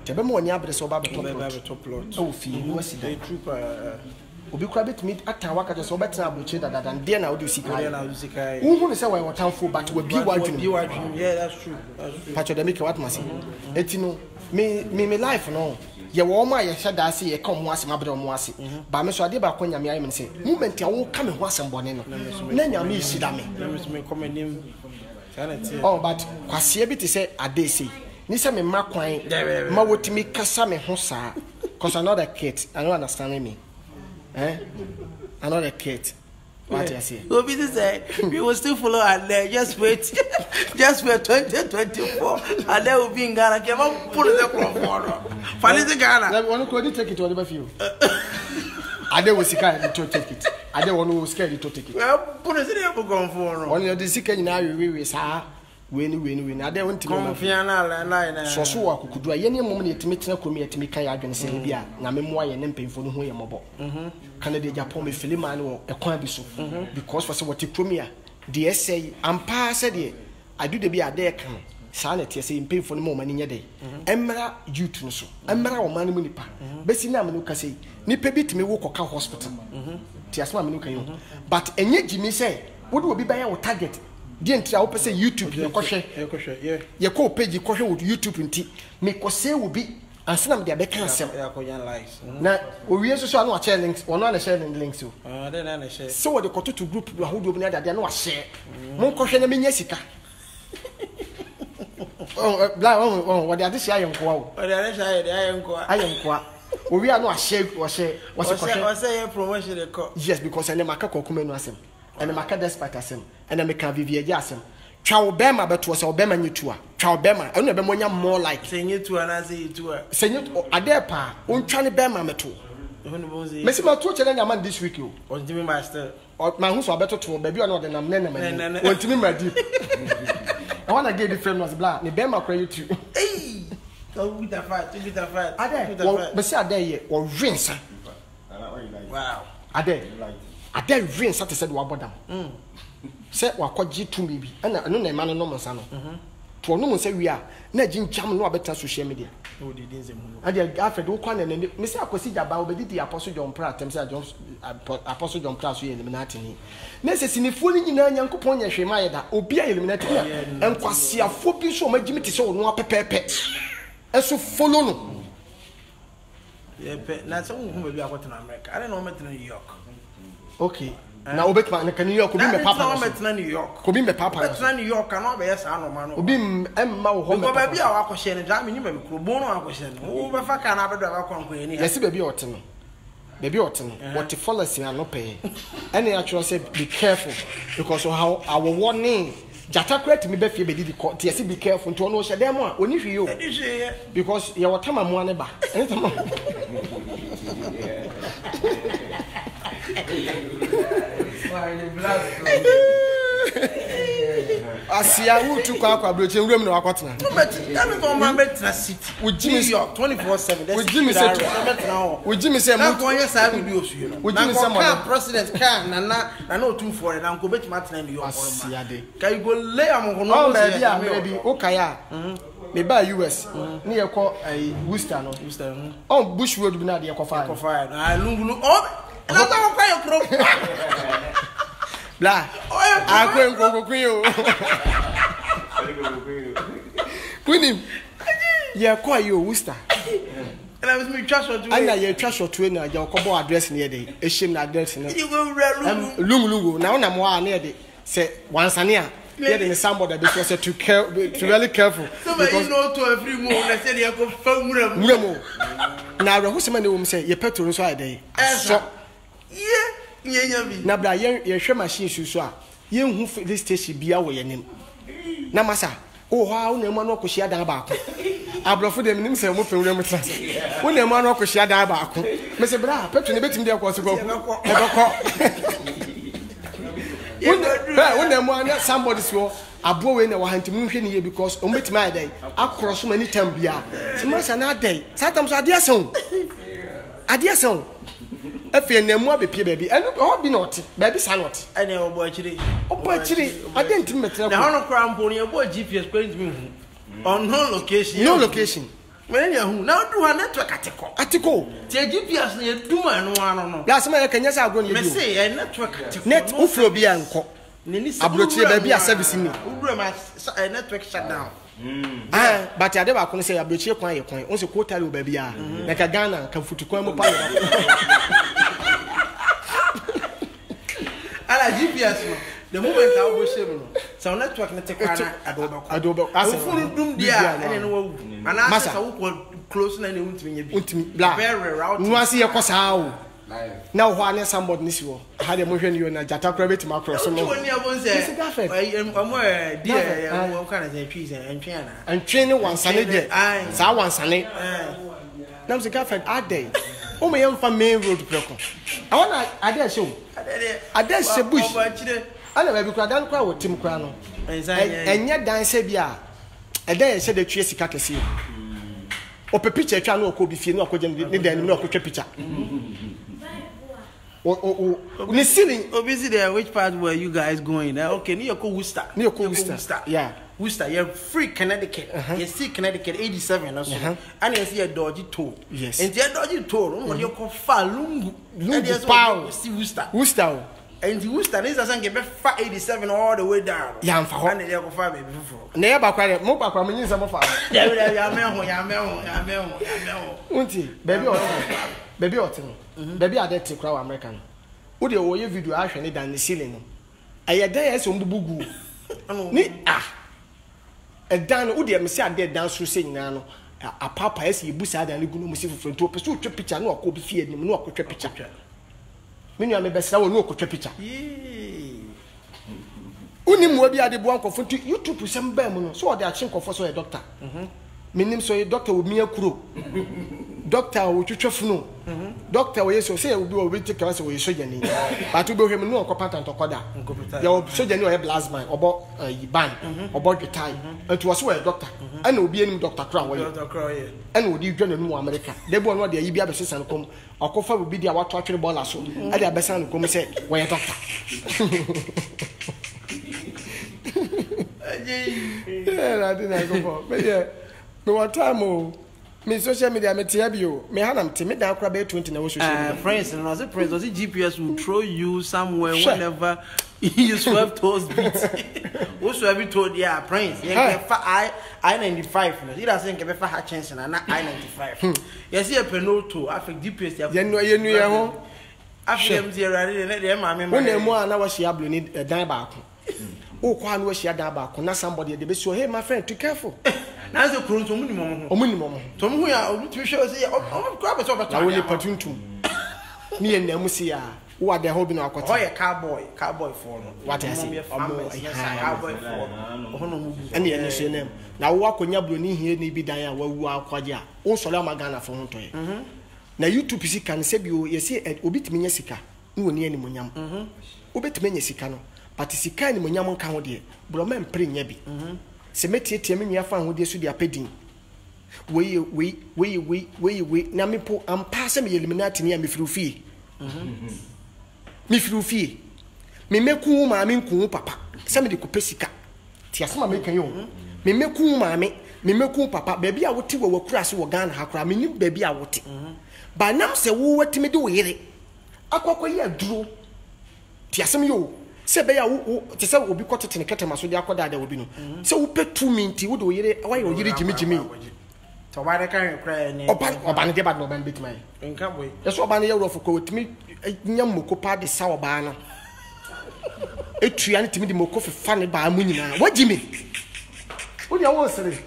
te be mo oni abre so ba be top plot o fi ni wasi dey trooper obi kura betimi atan waka so betina abroche dada de na odi sika wo hu se why watanfo but we bi wadwunu yeah that's true patcho de make what masi etino me life no ye wo ma ye hye da se ye ka mo ase mabre mo ase ba me so ade ba ko nyame ayi me se moment a wo ka me ho asem bone no na nyame isida me me commendim sanity oh but kwase bi te se ade se ni se me makwan ma wotimi kasa me ho saa cause another kid I don't understand me another kid what you say Obi say we will still follow and just wait 2024 and then we'll be in Ghana can put the crop for Ghana let one could take it to the few I don't scared to take it I don't want to scared to take it well put it in the go for on the sick now we sir win I don't want to line so akukudu ayene mom na yetimi tena komi yetimi kan ya adwene se bia na memmoa ye ne mpemfo no ho ye mobo Canada Japan me filima no ekwan bi so because for say what komi a de say ampa se de adu de bia de kan sa na tie se mpemfo no mo mani nye de emra youth no so emra o mani mu nipa besi na me no ka sei nipa bi timi wo koka hospital ti asma me no kan yo but enye jimi say wo de obi ba ya wo target di entra wo pese YouTube ye kohwe ye ko page kohwe wo YouTube nti me ko say wo bi ansina me de be kan asem na owie so so anu a share links wono na share links so then na share so wo de ko to group do ahodo bi na de na wa share mon kohwe na menya sika bla wo de ade share yenkoa wo de ade share de ayenkoa owie anu a share wo say promotion de ko yes because ene maka kokuma no asem ene maka despite asem ene me ka vivie ja asem twa obema beto so obema nyitua twa obema enu be monya more like say nyitua na say yitua say nyitua ade pa ontwa ne bema meto mesi ma to chele nyama this week o ontimi master ma hu so abeto to ba bi ona de nam ne na mani ontimi ma di I want to get the friend was black ne bema kra yitu eh go with the fight ade be say ade ye o winsa wow ade winsa te said wa bodam se wakoji tumi bi ana no na ma no no nsa no to no nsa wi a na gincham no abeta social media o de dinze mu ade afred wo kwa na me se akosi jaba obedidi apostle John Pra tem se apostle John Pra so ye eliminate ni na se sinifo ni nyina nyankopon nya hwe ma ye da obi a eliminate ya enkwasiafo bi so magimi te se wo no apepepe eso follow no ye pe na se wo hu ba bi akotena America I don't know me to New York Okay. Na obetma na New York obi me papa. Na metina New York. Obi me papa. Metina New York na obe yes anoma no. Obi emma wo ho me. Ko ba bia wa akohye ne dra me nyima me kuro bon akohye no. Wo be fa ka na abedo akwankwan ni. Yes baby ote no. Baby ote no. What policy na no pay. Any actually say be careful because of how our warning Jata correct me be fie be di court. Yes be careful to no hye dem a oni hwe yo. Because your watama mo ane ba. Anytime. Asia wu tu kwa broche nwem na wakotena. No but that go man betina city. New York 24/7. We Jimmy say we Jimmy say na ko yen sa video su you. We Jimmy say mo president can na no 24 na ko betima tena New York. Asia de. Kai go lay am ko no. Oh baby a maybe okaya. Me ba US. Ni ye ko Worcester no. Worcester. On Bush Road bi na de ye ko fa. Ko fa. Ah lungu oh. Na ta ko yo pro. Bla. Akwen kokokun yo. Kunim. Ye kwa yo Worcester. And I was me trash or two. Anya ye trash or two na ya kobo address ne dey. Ehim na address ne. You go lungu. Na una mo a ne dey. Say wansane a ye dey somebody be so to really careful. Because you know to every move na say dey go famura. Muramo. Na re ho se ma ne wo m say ye petrol nso a dey. So na bra ye hwe machine susu a ye hu filling station bia wo ye nim na masa o ha una mu na okohia dan ba ko abrofo de nim se mo pemure mo trans una mu na okohia dan ba ko me se bra petrol ne betim de ko so ko e beko una mu na somebody so abo we na wa hanti mu hwe ne ye because o betim ai dai akroso mani tam bia se masa na dai satam so ade ason Efe na mu abepie baby enu ho bi not baby sa not ene obo achire adenti metra na hono kra mpo ne obo GPS kwenti mi hu on no location when ya hu na do ha network atiko ti GPS na eduma no ano no ya sema ya kanya sa agro ne me say network atiko net ufro bi anko abrochire baby a service ni udure ma network shutdown but ade ba ko say abrochire kwan ye kwan on se quota le baby a na ka Ghana ka futukwan mo pa ala GPS no the moment I go share no so network na take na adobe asa funu dum dia ene no wu ana asa wo close na ne untimi nya bi untimi bla no ase ye kosa o na ho ane somebody ni si wo ha de mo hwe ni na jata kra beti ma cross no woni abon se omo dia wo kana se twi se entwe ana entwe ni wansane de sa wansane na mse ka fed adey o me yem fa main road preko I want adey show adey se bush ana ba bi kra dan kra wo tim kra no enye dan se bia edey se de twie sika kese o pe picture twa no o ko bi fie no akoje ni dan no akotwa picture ni ceiling obviously there which part were you guys going okay near Worcester yeah Worcester you're free Connecticut you see Connecticut 87 or so and you see a dodgy toll yes and the dodgy toll what you call lungu power see Worcester and the Worcester is as get 87 all the way down yeah for and they go far baby for na ba kwa mo ba kwa menyin some fa ya me ho unti baby otin baby ade te kra wa American wo de wo ye video ahwe ne dan ne ceiling no ayeda yeso mbubugu ni edan wo de me se ade dan so se nyina no apapa ese yibusa dan ne gu no mo se foforo to peso twa picture no akọ bi fie nim no akọ picture menu ame besra wo no akọ picture uni mo bi ade bo ankofo to YouTube sem ba mu no so de achi nkofo so ye doctor menim so ye doctor wo mi akuro doctor wo twetwefu no doctor wo yeso say obi wo take class wo yeso jani but obi hwem no competent okoda ya wo so jani o ye blast man obo ban obo gitai enti wo so wo doctor ana obi enim doctor kra wo ye ana odi dwa na mu America de bo no de yi bia be sesan kom okofa obi dia wato atwere ball so ade abesan kom say wo ye doctor I didn't go for but yeah me what time me social media me tia bio me hanam te me da akra be 20 na social media friends no say friends was GPS will throw you somewhere whenever you swerve towards beat what so have you told yeah friends you can I-95 no it doesn't give fa ha chance na I-95 you see a penoto affect GPS you know ho After them, they mammy. When they more an hour she have need a dime back. Oh, quan was she a dime back, not somebody at the best. So, hey, my friend, too careful. Now the croon to minimum. Or minimum. Tom, we are to show say, oh, grab it over. I will put you to me and Nemusia. Who are the hobby now? A cowboy for what I say, cowboy for any name. Now, walk on your blue here, maybe Diana, where we are quadia. Also, Magana for Montoy. Now, you two PC can say you see at Obit Minesika, no near any munyam. Obit Minesicano, but it's a kind of munyam county, Broman praying yabi. Semeti Tiamia found with this with their pedding. We, Namipo, I'm passing me eliminating near me through fee. Me through fee. Me make mammy cool papa. Somebody could pessica. Tiasma make you. Me make mammy, me make papa, baby. I would take a crash or gun, hakra, me baby. I would. By now, say, what me do here? Aqua drew. Tiasam you. Say, Bay, to say, will be caught in a catamaran, so the aqua there will be no. So, pet 2 minutes, would do it. Why are you, Jimmy? So, why can't you cry? Or Bandy, no man bit me. In Cabway. That's what Bandy of coat me. Yamuko part the sour banner. A trianity me the moko for funny by a moon. What do you mean? What do you want to say?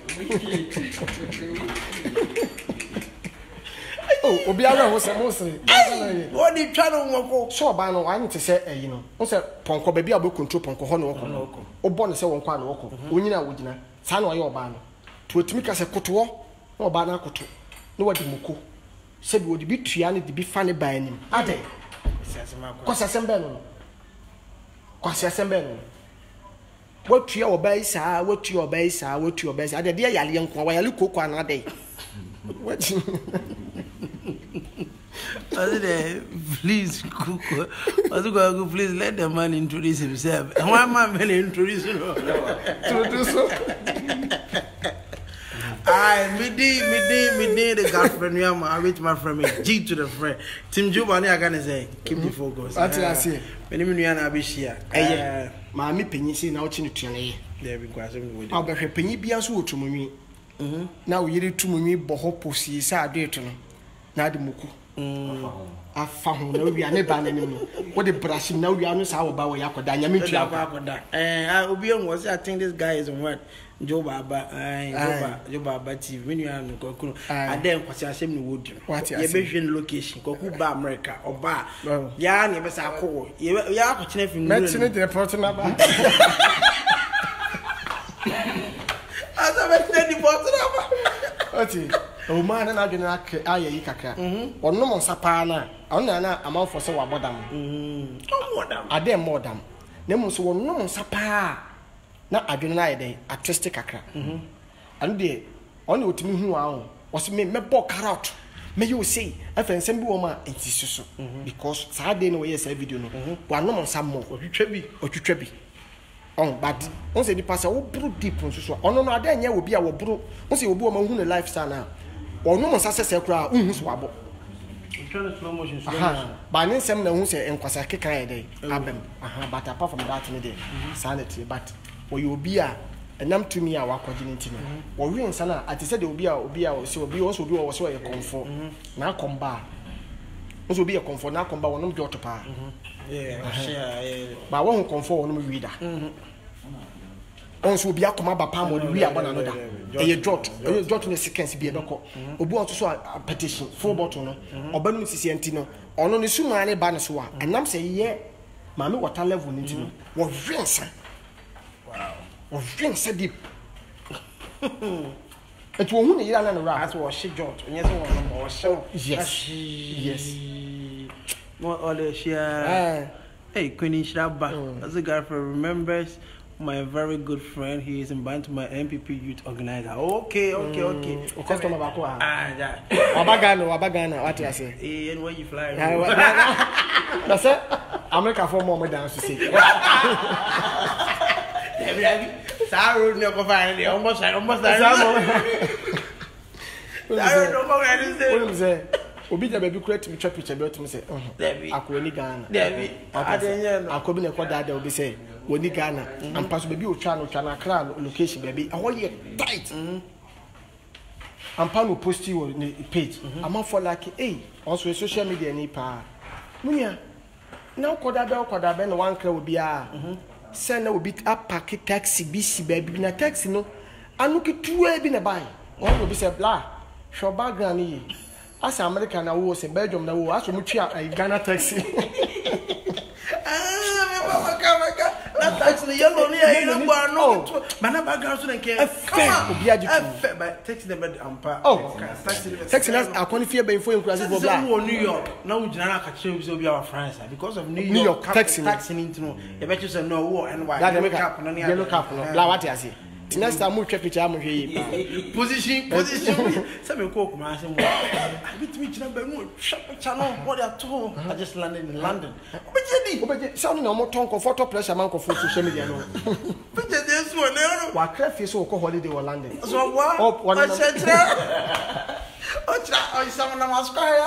Oh, Obiara was a mostly. What did Channel so banner? I need to say, you know, what's a ponko baby? I will control ponko hono. O bonus say 1 quart oko. When you would not, San or your banner. To it make us a cotoa or banner coto. No what the moko said would be trianity to be funny by him. Are they? Quasasembeno. What your base are, what your base are, what your base are. The dear young Quayaluko another day. What? Please, Cook. Please let the man introduce himself. And why am I introduce him? To do so. Me the girlfriend, I reach my friend, G to the friend. Tim Jubani, I can say, keep the focus. That's what I say. Many million I be here. Mammy Penny say now chin to there because I'll be Penny be as wood to me. Now you to me, Bohopo, see, Saturday to now the Muku. I found no, we are never anymore. What the brush now we are not how about Yakoda. And Obion was, I think this guy is on what Joe Baba, Joe Baba TV, when you are no Koku, and then what's your same wood? What's your vision location? Koku Bar America or Bar? Yan, you must have called. You are watching mentioning the important number. As I mentioned the important number. O man na adwena aye yi kakra onno mo sapa na ona na amanfo se wabodam modam ade modam na mo so onno mo sapa na adwena na aye artistic kakra anu de ona otimi hu awo o se me bo carrot me you say afa nsem bi wo ma entisu because saa de no we yes video no wa no mo sam mo otwitwa bi on but on say di pass wo bru deep so ono no ade nya wo bi a wo bru on say obi wo ma hu ne lifestyle na ono mo sase se kura unhu so abo slow motion ba ne nsem na hu se enkwasa keka ye dey abem but apart from that ne dey sanity but we obi a enam to me a wakoje ne ntino wo wi nsa na ati se de obi a o se obi wo so obi wo so ye comfort na komba wo so obi ye comfort na komba wonom jot pa ba wo hu comfort wonom wi da on so be akoma ba pa mo wi abona no da e jot no sequence bi e beko obi on so a petition full bottle no obanum sisi enti no ono ne suma ne ba ne so a enam se ye ma me water level ni enti no wo hwensa wo hwensa deep etu ohun ne yira na no ra as wo she jot onye se wo no wo she yes no all the share hey Queen Shraba as a girlfriend remembers my very good friend, he is in band to my MPP youth organizer. Okay. Customer back wa. Yeah. Wabagana, what you say? And where you fly? That's it. America for more dance to say. Sorry, no go find it. Almost. Obi da baby create me chop picture be to me say akoni Ghana akobi na koda da obi say woni Ghana ampaso baby o twa na Accra location baby aho ye tight ampa no post you on page am for like also social media ni pa munya Now could have been one crowd will be a send will be a packet taxi, BC baby in a taxi no. And look at 2 in a buy. One will be said blah. Show background. As American, I was in Belgium, I was a Ghana taxi. That taxi, yellow near no. Man, background so they can fair by taxi them at Ampa. Oh, taxi us are confused by phone classes for New York. Now, Jana Kachi will be our friends because of New York taxi into no. The betches are no war and why. Yellow cap, no, what I see. Next time we check position. Some cook, man. I beat me channel. What are told? I just landed in London. But sounding no more tongue comfortable pressure amount of food social media. No, but this one, what craft is so called holiday or London. So what? I said, oh, someone must cry.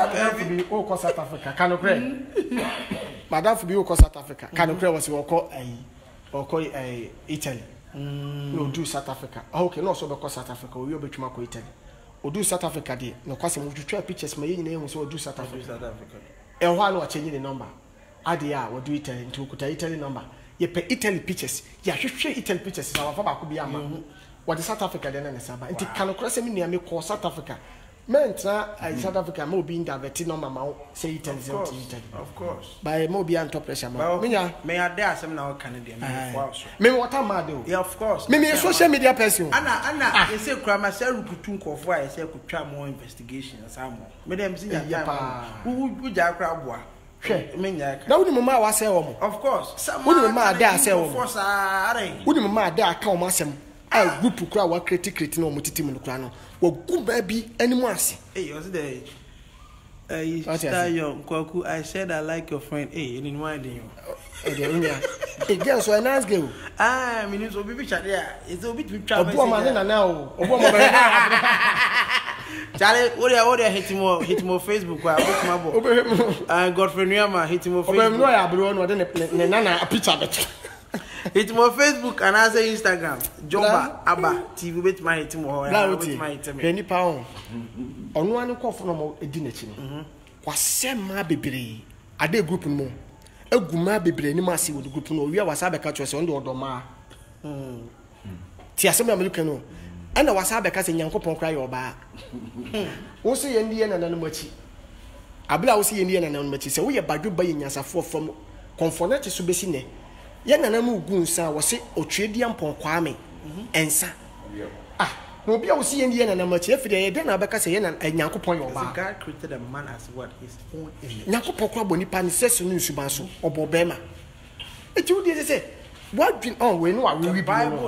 South Africa. Can you pray? Madame for you, South Africa. Can you pray was your call a Italy? No, do South Africa. Okay, no, so because South Africa, we will be to Italy. Or do South Africa, dear. No, because I'm to try pictures, my name so do South Africa. And while we're changing the number, Adia, what do Italy into Italy number? You pay Italy pictures. Yeah, you share Italy pictures. Our father could be a man. What is South Africa then? And Saba, and can cross me near me call South Africa. Men, South Africa, more being diverted on my say Italy, of course. By more beyond top pressure. May I dare some now Canadian? Me what am I do? Yeah, of course. Me a social media person. Anna, you say Grandma Sarah could think of why I say could try more investigation and some more. Madam, see, who would Jack Crabwa? Now, would Mamma was say, of course. Some would Mamma dare say, would Mamma dare come Massam? I group to crowd what critic no mutitim in Crano. Well, good baby, anymore. Hey, was there? Kwaku, I said I like your friend. Hey, in why do you? Hey, girl, so a nice girl. I mean, it's a bit there. It's a bit trouble. Now, Charlie, what are hit more Facebook? Godfrey Nyama hit more Facebook. Nana, a picture. Hit more Facebook and I say Instagram. Joba Abba TV with my hit more. With my penny pound. On one call from a dinner. Was same my baby. A day group more. A guma baby, any massy with the group. No, we are was a catch on the Odoma. Tiasam Americano. And I was a because in Yanko cry or bar. Also, Indian and Anomachi. Abla was Indian and Anomachi. So we are by buying us a four from Confornate to Subesine. Yana namu gunsa wase otwediam pon kwame ensa no bia wo see yen na machi afide ye den abeka se yen nyankopon yo ba God created a man as what his own image nyankopon kwa boni pa ne sesu no nsuban so obobema eti wo dey say what been on we know we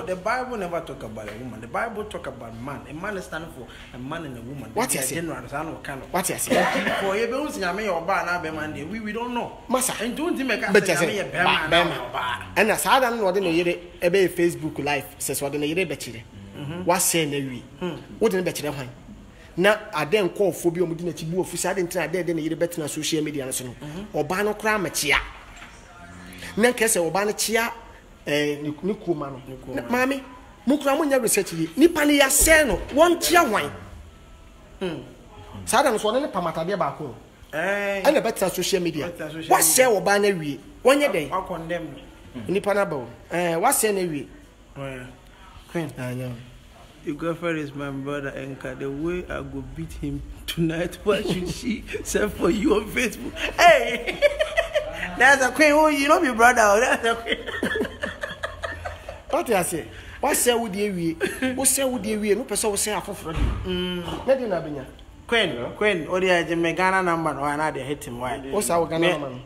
the Bible never talk about a woman. The Bible talk about man. A man is standing for a man and a woman. What is general kind of what is it? For you be using me or bar na be man dey we don't know. Masa and don't make us say me bar. And as I don't know dey yere e be Facebook live says what dey yere be chire. What say na wi. What dey be chire hwan. Na aden call for bi omudi na chibu ofusa aden tena dey na yere bet na social media no so no. Oba no kra ma chia. Na kese oba no chia ni kuma no mami mukura munya research yi nipa ne ya se no won tia wan sada no so ne pamatade ba ko ana beta social media what say wo ba na wie wonye den wa condemn nipa na ba what say na wie queen your girlfriend is my brother Enka. The way I go beat him tonight, what should she say for you on Facebook? Hey, that's a queen. Oh, you know me brother. That's a queen. What I say? What say would you? What say would you? No person will say a for let you know. Queen, or the Ghana number, or another hit him. Why? What's our Ghana man?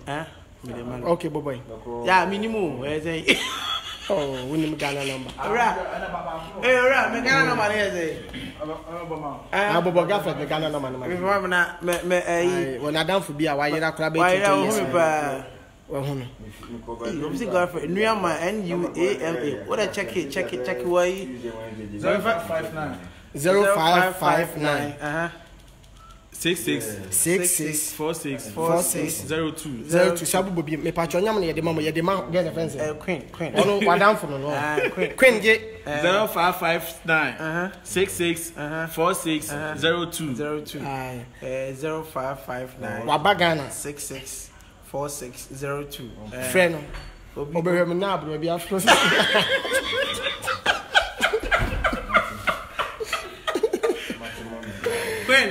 Okay, boy. Yeah, minimum. Oh, we need Ghana number. Hey, alright, Ghana number is a Bobo Gafford, the Ghana number. When I don't for be a wire, I girlfriend, Nuyama NUAMA. What I check it, why 0559 66 46 02 Sabu Bobby, me patron, me the mama, the man, get a friend. Queen. Oh, no, what down for no. Queen, 0559 66 46 02 0559 Wabagana 66 4602. Friend. Obehwem na abro bia afro.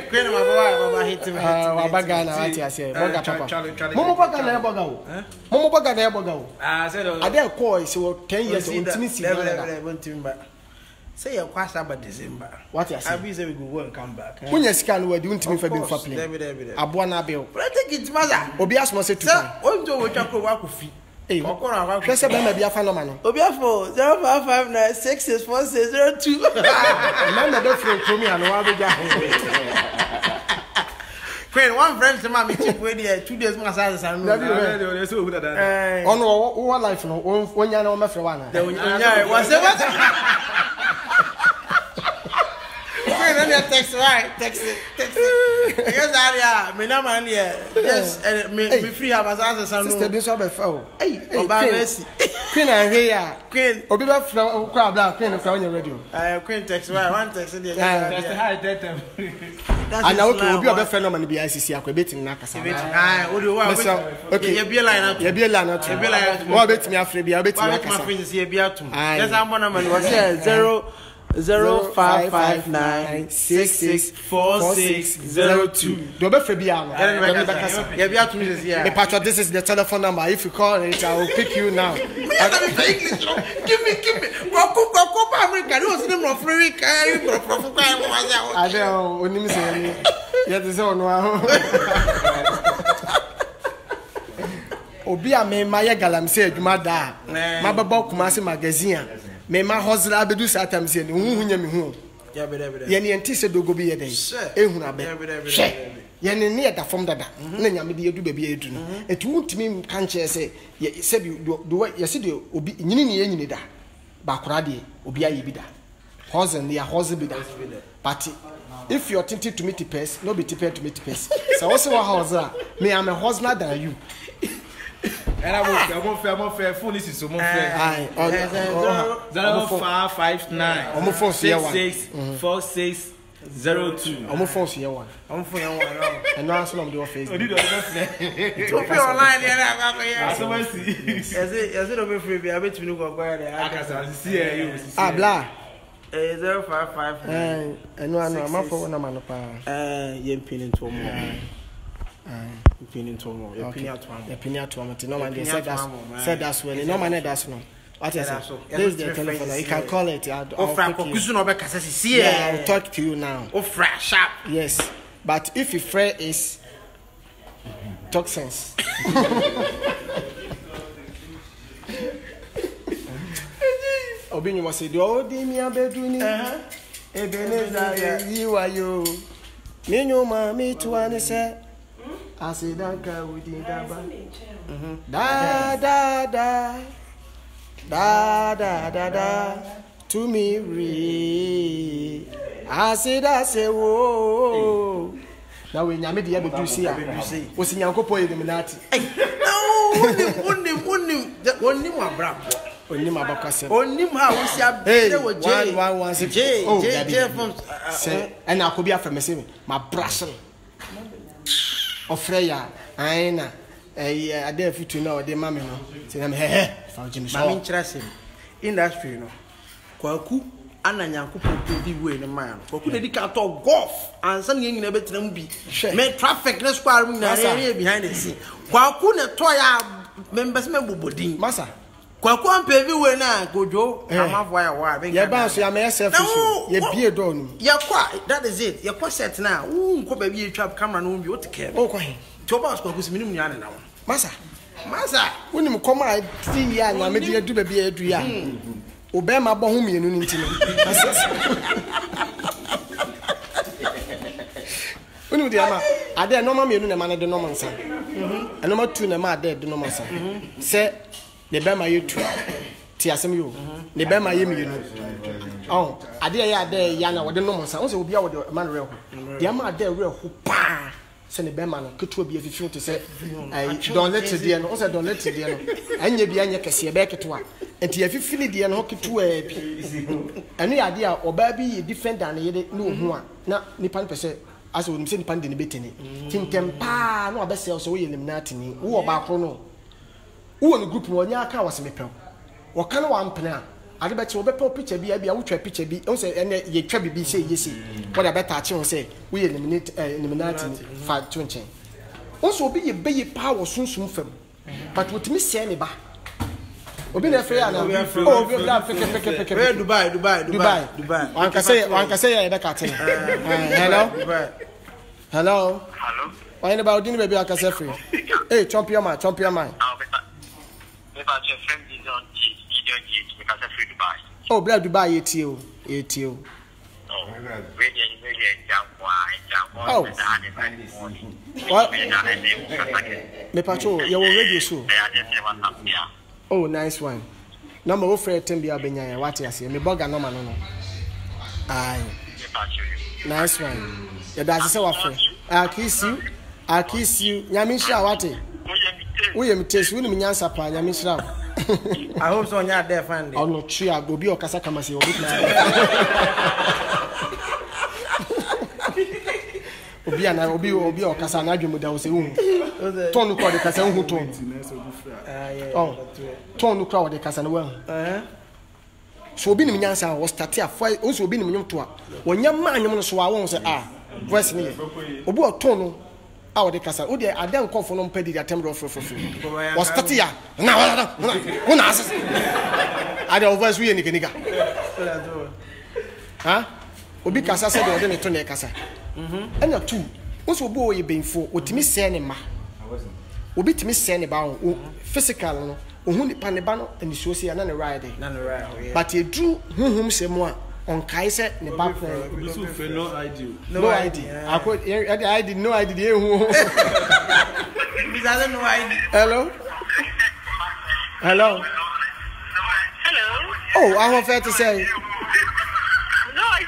Queen my baba hit me. Wabaga na ati ase. Boga papa. Momo boga na boga wo. Momo boga na boga wo. Said ade call so 10 years ontimi si na. Say you kwash about December. What you say? I be say we go go and come back. Unya sika no wadi untimi fa bi fa play. Abo na be. But I take it mother. Obi asmo say 2. Sir, onto we chakro wa kofi. Eh. Okora wa. Hwese be ma bia fa no ma no. Obi afo 0559664602. Na na do free to me and wa be ja. Queen, one friend to my meeting with 2 days more size and no. Ono wo life no wonya na wo mafre wa na. Onya was what? Queen, then text right, text it. Yes, Aria, me na man here. Yes, me free have as answers and no. Sister bi so be fa o. Oba Messi. Queen and here ya. Queen, obi be fra kwa bla Queen fra on your radio. Queen text right, one text there. That's the high data. Ana obi obi fe no man bi ICC akwa betin na kasa. Odi wa. Okay. You be line up. You be line up. Wo betin afre bia betin na kasa. My friends here be atum. Yes, I'm one man was here 0559664602. Do be free bia no. Yeah, be atum is here. The patch, this is the telephone number. If you call it, I will pick you now. Give me. Go America. No, see them from Africa. I don't. Only me say. Yeah, this one. Obi a me ma ye galamse adwuma da. Ma baba Kumasi magazine. Me ma hustle abedu satam se ne hunya me hu. Yeah, be. Ye ne enti se dogo bi ye den. Ehunu abe. Ye ne ne da fom dada. Na nyame de edu ba bi edu no. Etu untimi kan che se ye se bi do ye se de obi nyini ne ye nyini da. Ba kora de obi aye bi da. Hustle ne ya hustle bi da. But if you're tinted to meet the pest, no be tipper to meet the pest. So what's your hustle? Me I'm a hustler than you. And I won't fair phone is so more fair. 0559 I'm phone 664602. I'm phone here one. I'm for you. And now some of the Facebook. Don't be online here. As it over free, I bet you go there. I can see you. Ah, blah. 0559. And no, I'm for one man. Yen pin into more. Pin into more. Your pin out one. Your pin out one. No man, they said that's when. No man, that's no. What is it? This is the telephone. You can call it. I'll talk to you now. Oh, fresh sharp. Yes, but if your friend is toxins. Obinyo was said, "Oh, Dimia Beduni, Ebenezer, you are you. Minyo mami tuane se. I said, Danka within Daba. Da. To me, re. I said, whoa. Now when you made the other see, was in Yanko Illuminati. No, only one bravo. Only my Bacassi. Only how we say, one, J from and I could be after me, my brush of Freya, Aina. I dare you to know the mammy. Say, I'm here. I'm interested in industry. Kwaku, Anna Yanko be way in a man. Kwaku, they can't talk golf and something in a bit of be. Make traffic, let's go behind the scene. Kwaku, a toy members, Membody, Massa. Kwaku, and pay way now, go Joe. I'm halfway away. You're bound to myself. You're beer done. You're quite, that is it. You're quite set now. Ooh, baby, you trap camera, no, you to care. Okay. Tobas Kwaku's minimum now. Massa, when you come, I see ya, and I made you do baby Adrian. Obey my bohemian unity. When you are, I dare no mammy in a man at the normal son. And number 2 in a mad dead, the normal son. Say, the Bama you two. Tiasam you. The Bama you. Oh, I dare there, Yana, with the normal son. Also, be out with the man real. The Amma there real who pa. Send the Bama could be if you feel to say, I don't let it dear, also don't let it dear. And you be an yakasi back at one. And if you feel it, dear, and hockey to a any idea or baby different than you know one. Now, Nipan per se, as we say nipa de ne betini tintem pa na obese so we eliminate ni wo ba kro no wo no group wo nya aka wase mepew wo kan wa mpena ade be che wo bepe picture bia wo twa picture bi o say ene ye twa bibi say yesi wo da beta che wo say we eliminate fa twinchen wo so obi ye be pa wo sunsun fam but wotimi se ne ba obi na free ana oh obi da feke Dubai wan say ya da ka tene hello why na ba odin baby aka say free hey champion man oh bla Dubai yetio oh me pacho you radio show oh nice one number wo free tembia benya ya what you say me burger no man no aye nice one ya da say wa free I kiss you nyamisha wate wo ye mitesi wo ni nyansa pa nyamisha I hope so nya there find oh no tree obi okasa kama say obi obi okasa na adwemu da wo say hu ton ko de kasa hu ton oh ton ko de kasa na wa so obi ni nyansa wo start afo o so obi ni nyom to a wonya ma anyom no so wa won say voice ni obi o ton no a wo de kasa o de adan konfo no mpedi da temro fofo wo start ya na asese ade o voice we ni keniga ha obi kasa say de o de ne to na kasa ena tu so obi o ye benfo otimi se ne ma obi timi se ne ba o physical no ohun nipa ne ba no ani so se ya na ne ride but e dru hunhum se mo a on kai se ne ba no ID akọ ID no ID dey hu no ID hello oh I want fair to say no ID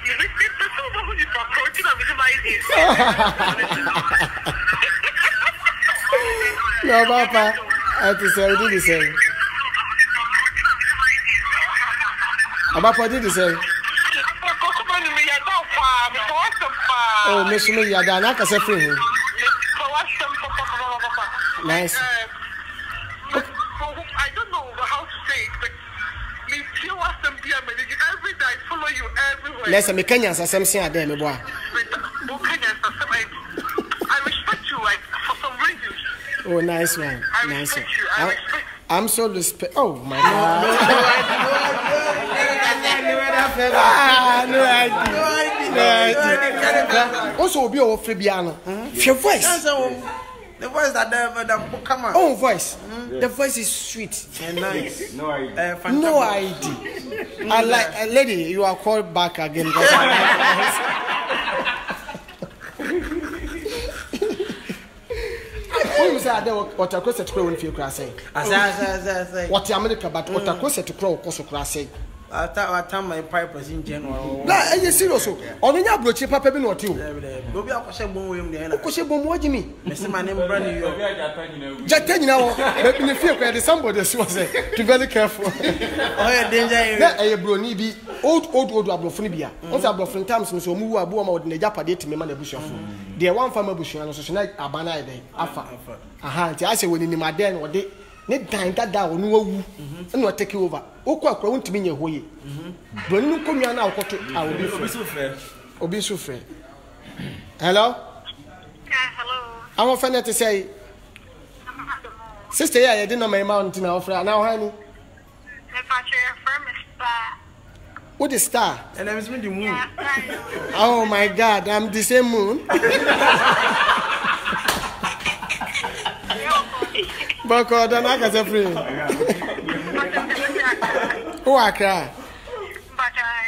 no papa I to say we did the same Abapa did the same oh miss me ya da na ka say free nice I don't know how to say it but me feel what some be every day I follow you everywhere let's me Kenya asem sin ade me boy I respect you like for some reasons oh nice one nice one I'm so respect oh my god no idea also obi o free bia no your voice the voice that the come on oh voice the voice is sweet and nice no idea I like lady you are called back again because you say there what across the crow when feel crash say what America but what across the crow koso crash say I my pipe was in general na e serious ono nya brochi papa bi na ote o obi akwose bon we mu de na akwose bon mo agimi me se man mbra ni yo jata nyina wo be ni fie kwa somebody so say be very careful oh yeah danger area na e broni bi old abrofo ni bia on say abrofo times no so mu wu abo ma wo de na japa de teme ma na busuafo de one farmer busuan no so na abana e dey afa aha nti ase woni ni maden wo de ne dan dada wo no wawu na take over okọ akwa wontimi nye hoye broni no konwa na akoto a obi so frɛ hello I'm offended to say sister yeah you didn't know my mountain na offer now honey what is star and I'm the moon oh my god I'm the same moon Bako dan aka say free. Who Accra?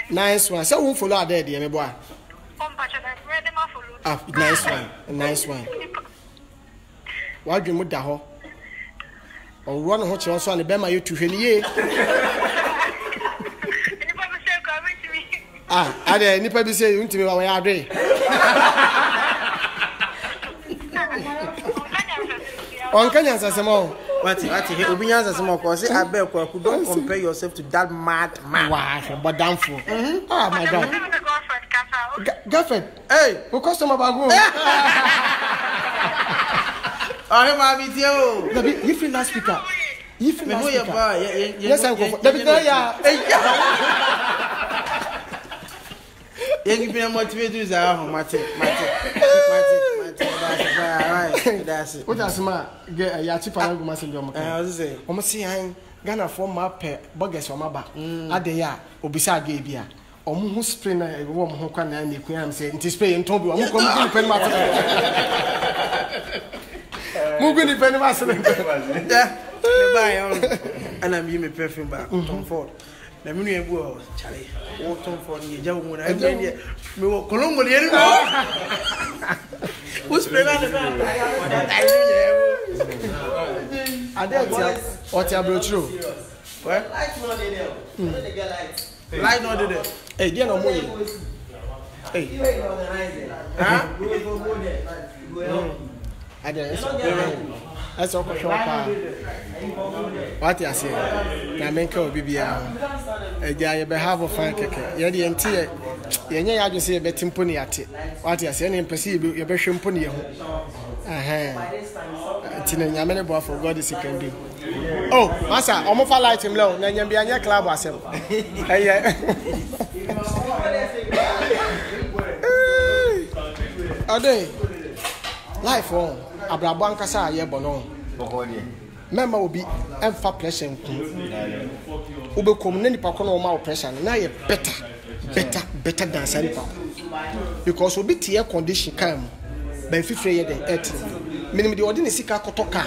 Nice one. So who follow there dey me boy? Ah, nice one. Wa dwemu da ho. O ro no ho kire so an be ma you to hwe ni ye. Ah, ade nipa bi say untimi wa ya ade. On Kenya sasemo. What obi nyansa sasemo ko say abeg ko don't compare yourself to that mad man. Wow, but downfall. Ah my god. Girlfriend. Hey, who customer bago? Oh, my video. You feel last speaker. You feel last speaker. Yes, I'm going. David, yeah. You give me a motivator. That's it. What does my get a yachi panago messenger? I was saying, almost see I'm gonna form my pet bogus or my back. Adeya, Obisa Gabia. Or who spring a woman who can and you can say, it is paying Toby. I'm going to pen my moving the pen master. And I'm giving perfume back. Tom Ford. The million world, Charlie. What Tom Ford, you don't want to get Colombo. Who's playing the band? I did what you're brought through. What? Light not did it. Hey, dear, no more. Hey, Huh? I did. That's all for sure. What you say? I make a BBR. A guy behalf of fine cake. You're the entire. You just say a betting pony at it. What you say, and perceive your best pony. Tina Yamene for God is he can do. Oh, Master, I'm off a light him low. Then you'll be on your club myself. Are they? Life on. Abrabanka sa ye bono. Member will be emfa pressure. Ube come nani pa kono ma pressure na ye better than sani pa. Because obi tie condition come ben fifre ye den 8. Minimum the ordinary sika kotoka.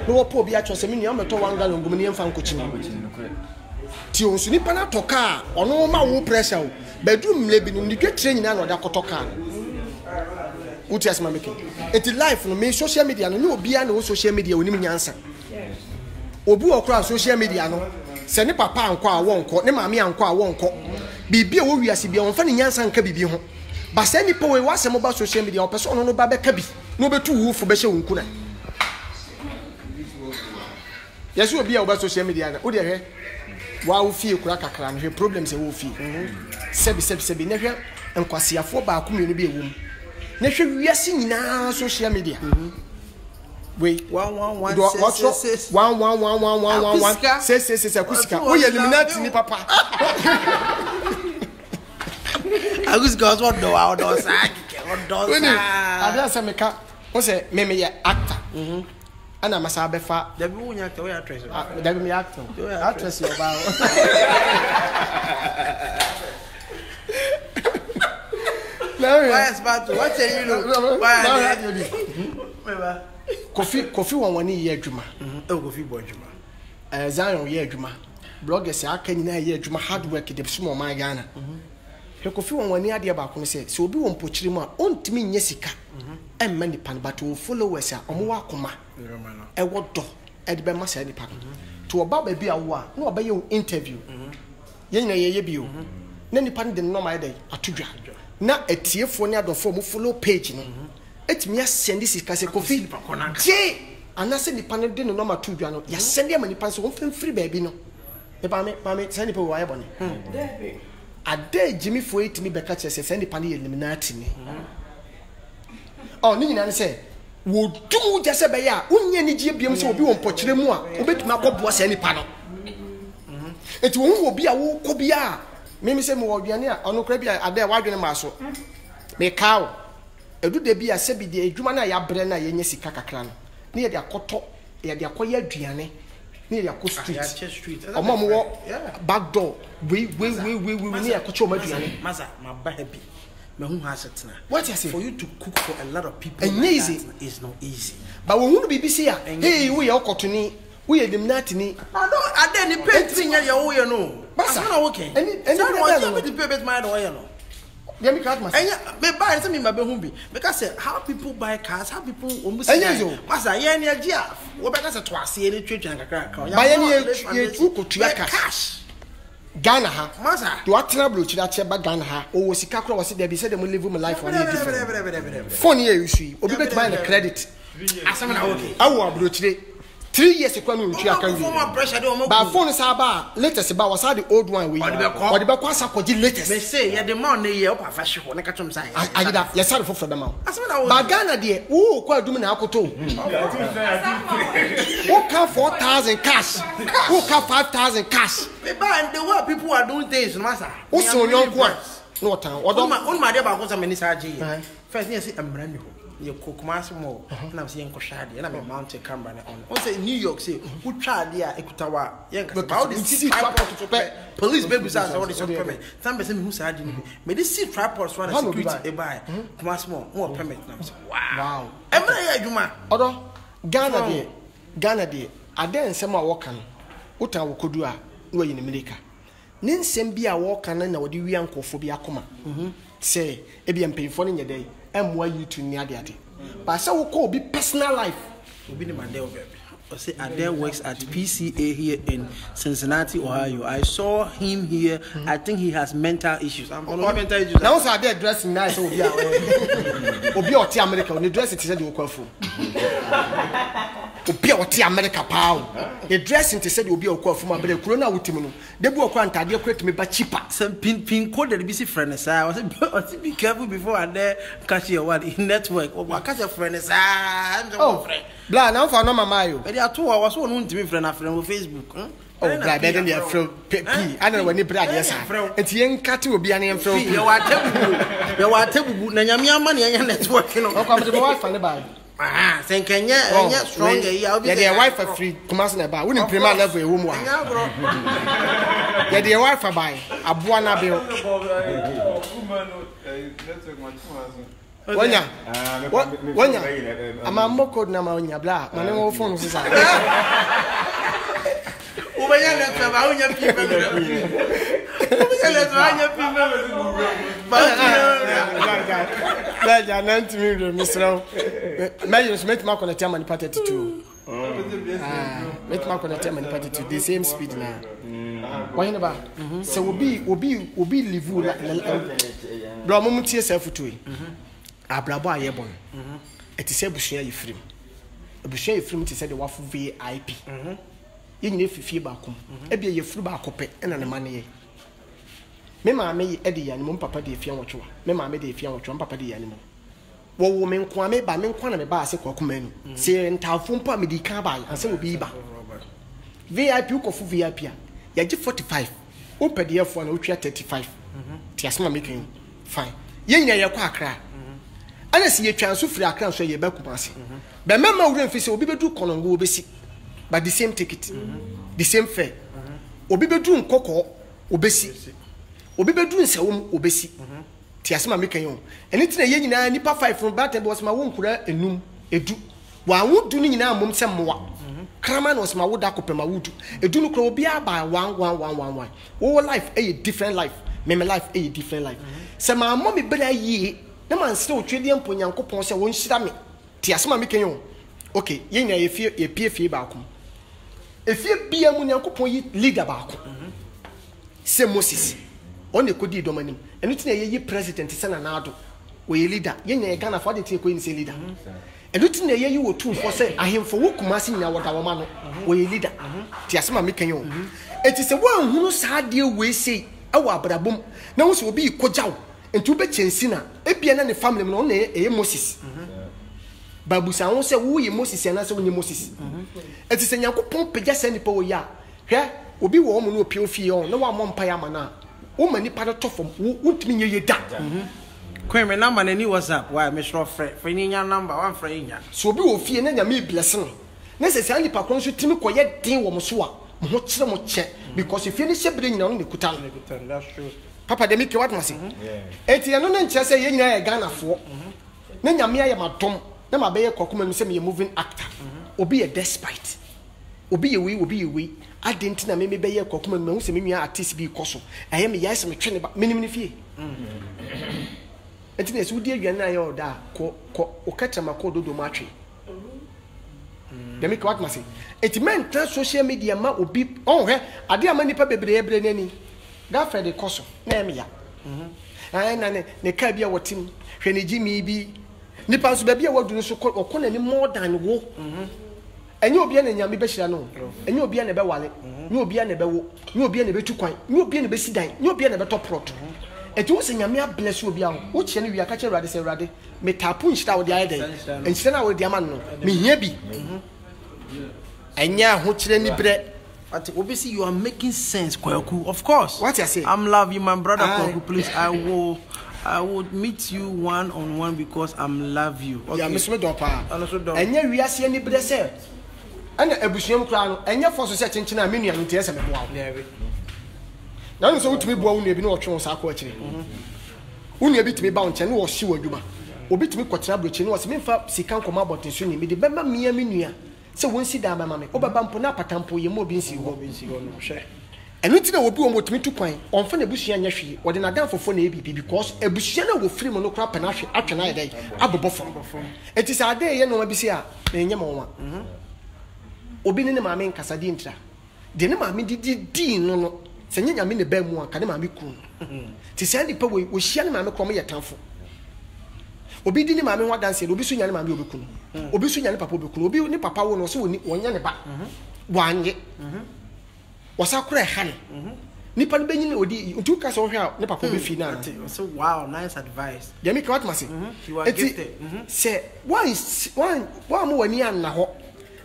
No wo po obi atwo se menu ameto wanga ngum ne emfa nkochi. Ti onsu ni pa na toka ono ma wo pressure o. Bedroom le bi no ni dwetire nyina na oda kotoka. What is my making? It's life no me social media no obi na social media onim nyansa. Obu okra social media no se ne papa anko a wonko ne maami anko a wonko. Bibi e wo wiase bia wonfa ne nyansa nka bibi ho. Ba se nipa we wasem ba social media o person no ba be ka bi. No betu wo fo be hye wonku na. Yesu obi a wo ba social media na. O de hwe wa wo fie kura kakra no hwe problems e wo fie. Sebi ne hwe enkwasiafo ba akomienu bi ewum. Neshe wiase nyina social media. Wait, 111 say akusika. O ye eliminate ni papa. Akusika was what do our do say. Ada say meka, o say me ye actor. Ana masa befa. Da bi wunya actor, we actress. Da bi me actor. Actress yo ba. What tell you Kofi wani ye adwuma. Kofi bo adwuma. Zion ye adwuma. Bloggers aka nyina ye adwuma hard work de so man Ghana. Kofi wani ade ba ko se obi won pochiri mu a ontimi nya sika. Emma ni pan but followers a omo wa koma. E wodo e de be ma se ni pan. To oba ba bi awo a na oba ye interview. Ye nyina ye bio. Na ni pan de no ma dey atodwa. Na etiefo ne adofo mo follow page no etimi asend sika se Kofi je anase nipa ne de no ma tudwa no ya send am nipa so won free baby no e ba me send nipa wo aye bone ade Jimmy fo etimi beka che se send nipa ne eliminate ni oh ni nyina ne se wo dum je se be ya unye ni je biem se obi won pochire mu a obetumi akoboa se nipa no eti wo obi a wo ko bia me say mo odwane a ono kra bia ade wadwene ma so me kawo edu de bia se bi de adwuma na ya bre na ye nya sika kakra no ne ye de akoto ye de akoye aduane ne ye de akọ street omo mo wo back door we ne ya kocho ma aduane masa ma ba happy me hu ha setna what you say for you to cook for a lot of people is not easy but when you be see hey we ya okotoni we eliminate ni no ade ni painting ya wo ye no basa na okay any no the pay bet my do ye no dem me card masa me buy say me ma be hu bi because say how people buy cars, how people almost masa ye ni agia wo be ka say to ase ni twetwa kakra ka buy ye ukotua cash Ghana ha masa do atena blochi da che ba Ghana ha o sika kro wo se dey be say dem live my life one different phone ye you see obi bet buy the credit asama na okay awo abrochire 3 years ago no ntwi aka former pressure dey o mo ba phone sa ba latest ba was the old one we or the kwa sa koji latest me say ya the man na ye o pa fashion ho na ka chom sai ayida ya sa for the man ba Ghana de wo kwa adum na akoto wo ka 4,000 cash wo ka 5,000 cash me ba the way people are doing things no matter wo so nyon kwa no tan on ma dey ba ko sa me ni sa je first ni say amra ni ho ye kokumas mo na say enko hwade na me mount camera na on say New York say who twade a ekutawa ye nka about the city tripod to police baby say all this permit some person me who say adi me this city tripod so na security e buy kokumas mo permit na say wow emra ye adwuma odo Ghana de aden nsem a wokan uta wokodu a no yi ne America ne nsem bi a wokan na wode wi ankofo bi akoma say e bi empefo ne nyedai emwa YouTube ni ade but say we call be personal life obi ni Mandel baby I say Ade works at PCA here in Cincinnati, Ohio. I saw him here. I think he has mental issues. I'm on mental issues. Now say Ade dressing nice obi oti America on dress it say the okwafu obi oti America pa the dressing to say the obi okwafu ma be kuro na wutimu no debu okwa ntade create me ba cheaper some pin code the be friend say I was be careful before Ade catch your word in network or catch your friend say I'm friend bla na for no mama yo e dey ato I was one ntimi friend na friend on Facebook oh bla be dey friend p ana we ni brad yes enti yen kate obi ana yen friend you wa tabubu na nyame ama na yen network no o kwa me wifi ne ba say Kenya strong here be the wifi free commerce na ba we ni premier level e wo mu a the wifi buy aboa na be Wanya ama moko na ma onya bla ma ne wo phone so sa ubenya na taba onya pipa ubenya na taba onya pipa ba ja nanti mi do misra ma you met ma connect am ni party to met ma connect am ni party to the same speed na why ba so obi live bro mo mutie self to abrabo ayebon etise busua yefrim busua yefrim tise de wafu VIP yenyine fifie ba kom ebia yefru ba akope na ne mane ye me maame e de ya ne mo papa de efia wotwa me maame de efia wotwa papa de ya ne mo wo me nko ame ba me nko na me ba ase kwakoma nu se ntafo mpa me di kan ba anse obi ba VIP ukofu VIP a ya gi 45 o pede efo na otwa 35 ti asema make fine yenyine ye kwa akra ana si ye twanso firi akran so ye ba kumase be mama wure mfisi obi bedu konongo obesi but the same ticket the same fare obi bedu nkoko obesi obi bedu nsewom obesi ti asema meka yon eni tina ye nyina nipa 5 from back boss ma won kura enum edu wa wodu ni nyina mom se mmoa krama no se ma woda kopema wodu edu no kura obi aba 1111 wo life a different life me life a different life se ma mo me bela yi na man se otwede emponyankopon se won hyira me ti asema meka yon okay ye nyina ye pie ba akom efie bia mu nyankopon yi leader ba akom se Moses on ekodi domanim enu tina ye president se na nado we ye leader ye nyina Ghana for the tin ko yin se leader enu tina ye wo tu for se ahemfo wo kumase nyina woda wo ma no we ye leader ti asema meka yon eti se wo anhunu saade we sei awo abrabom na wo se obi ikojaw entu be chensi na ebia na ne family no na ye Moses babu sa won se wo ye Moses na se wo ye Moses eti se nyankopon pegya se nipa wo ya hwe obi wo mo no opie ofie on na wa mo mpa ya mana wo mani pa to fom wo ntimi ye da Queen me number na ni WhatsApp why me sure friend ni nya number one friend nya so obi wo fie na nya me bless no na se se nipa kon so timi koye den wo mo so a mo kire mo che because if you ni shebre nyina no ne kuta that's true papa de me ke what must say eti ya no na nche se ye nyina ye Ghana fo na nya me ya madom na ma be ye kokoma mi se me moving actor obi ye despite obi ye we adenti na me be ye kokoma mi hu se me nua artist bi koso aye me yes me twene ba menim ne fie enti na se udi aduan na ye oda ko o katama ko dodo ma atwe de me ke what must say enti men trans social media ma obi on he ade ama nipa bebre ebre nani da Fred koso na me ya aye na ne ka bia wotim hwe ne gimi bi nipa so ba bia wadu so ko na ni more than wo enye obi na nyame be hira no enye obi na be wale nye obi na be wo nye obi na be tu kwan nye obi na be sidan nye obi na be top plot eti wo se nyame a bless obi a wo che ne wi aka che Awurade se Awurade me tapu nhira wo de aye den nhira na wo de ama no me hia bi enya ho kire ni bre. Obviously, you are making sense, Kwaku. Of course. What you say? I'm love you, my brother, Kwaku. Please, I would meet you one-on-one because I'm love you. Okay. Yeah, Miss Medopa. And yeah, we are seeing any blessing. And a bushim crown, and your force set in China, minion, and tears and wow. Now, so to be born, you know, Charles Aquachi. Only a bit me bound, and was sure you. Obit me quatrabuchin was meant for Sikan come about in Sunni, the Bema Mia Minia. So when see down my mammy, Obabampo Patampo, you more bincy, share. And we know what we me to point on for the Bushian Yashi, or then I down for phone ABP because a Bushiana will free no crap and after night day, Abu It is our day, you know, Abisia, in Yamoma. Obin in the mammy Casadintra. The name I mean, did no, sending a minute bemo, Kadamami Kun. To send the power with Shian Mamma come here town for. Obi di ni maame ho dance obi so nyane maame obekunu obi so nyane papa obekunu obi ni papa wo no so woni wonyane ba wanye wasakura han nipa no benyi ni odi ntu ka so hwa ni papa obefi na so wow, nice advice. Dey make what mase you are gifted say one mo wani an na ho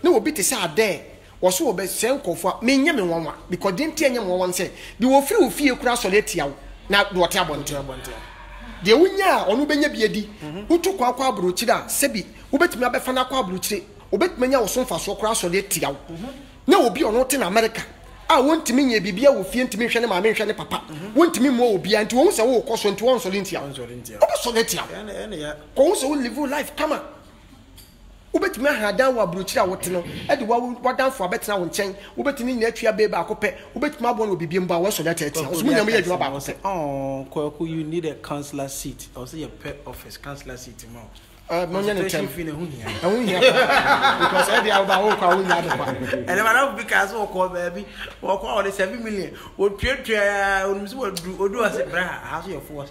na obi te say ade wo so obe sen kofo menye me nwanwa because dey ntia nye me nwanwa say de wo firi ofie kura so le tia wo na do te abonte de wunya onu benya biedi utu kwa abrochire a sebi ubetimi abefa na kwa abrochire ubetimi nya wo sonfa so kura so le tia wo na obi ono te na America a wontimi nya bibia wo fie ntimi hwe ne maame hwe ne papa wontimi mo obi anti wo se wo koso nti wo so le ntia obo so le tia ko wo se wo live life kama ubetimi ahadan wo abrochire a wote no e de wadan fo abetena wo nchen ubetimi nya atwa be ba akopɛ ubetimi abo no bibia mba wo so le tia so munya me adwuma ba akopɛ Kwaku, you need a counselor seat. I'll say a pet office counselor seat tomorrow. No, because I did about and if I don't because or call baby or call the 7 million would do as a bra. How's your force?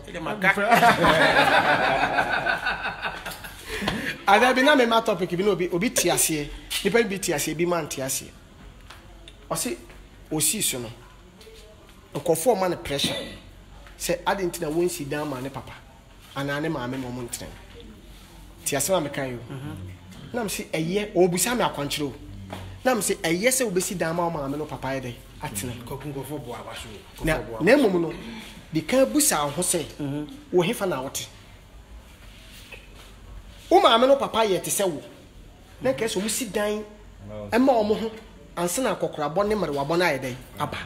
I have been a matter topic, if you know, be Tiasia, if I be Tiasia, be man Tiasia. Or see, or see, so no. A conform man pressure. Say, I didn't know when see down my papa, and I never moment. Tiasama mekan yo na me se eye obusa me akwanchiro na me se eye se obesi dan ma ma me no papa ye dey atene kokunkofo bo abaso na emum no de kan busa ho se wo hefa na wote o ma me no papa ye te se wo na ke so wusi dan ema omo ho anse na kokorabo ne mere wabo na ye dey aba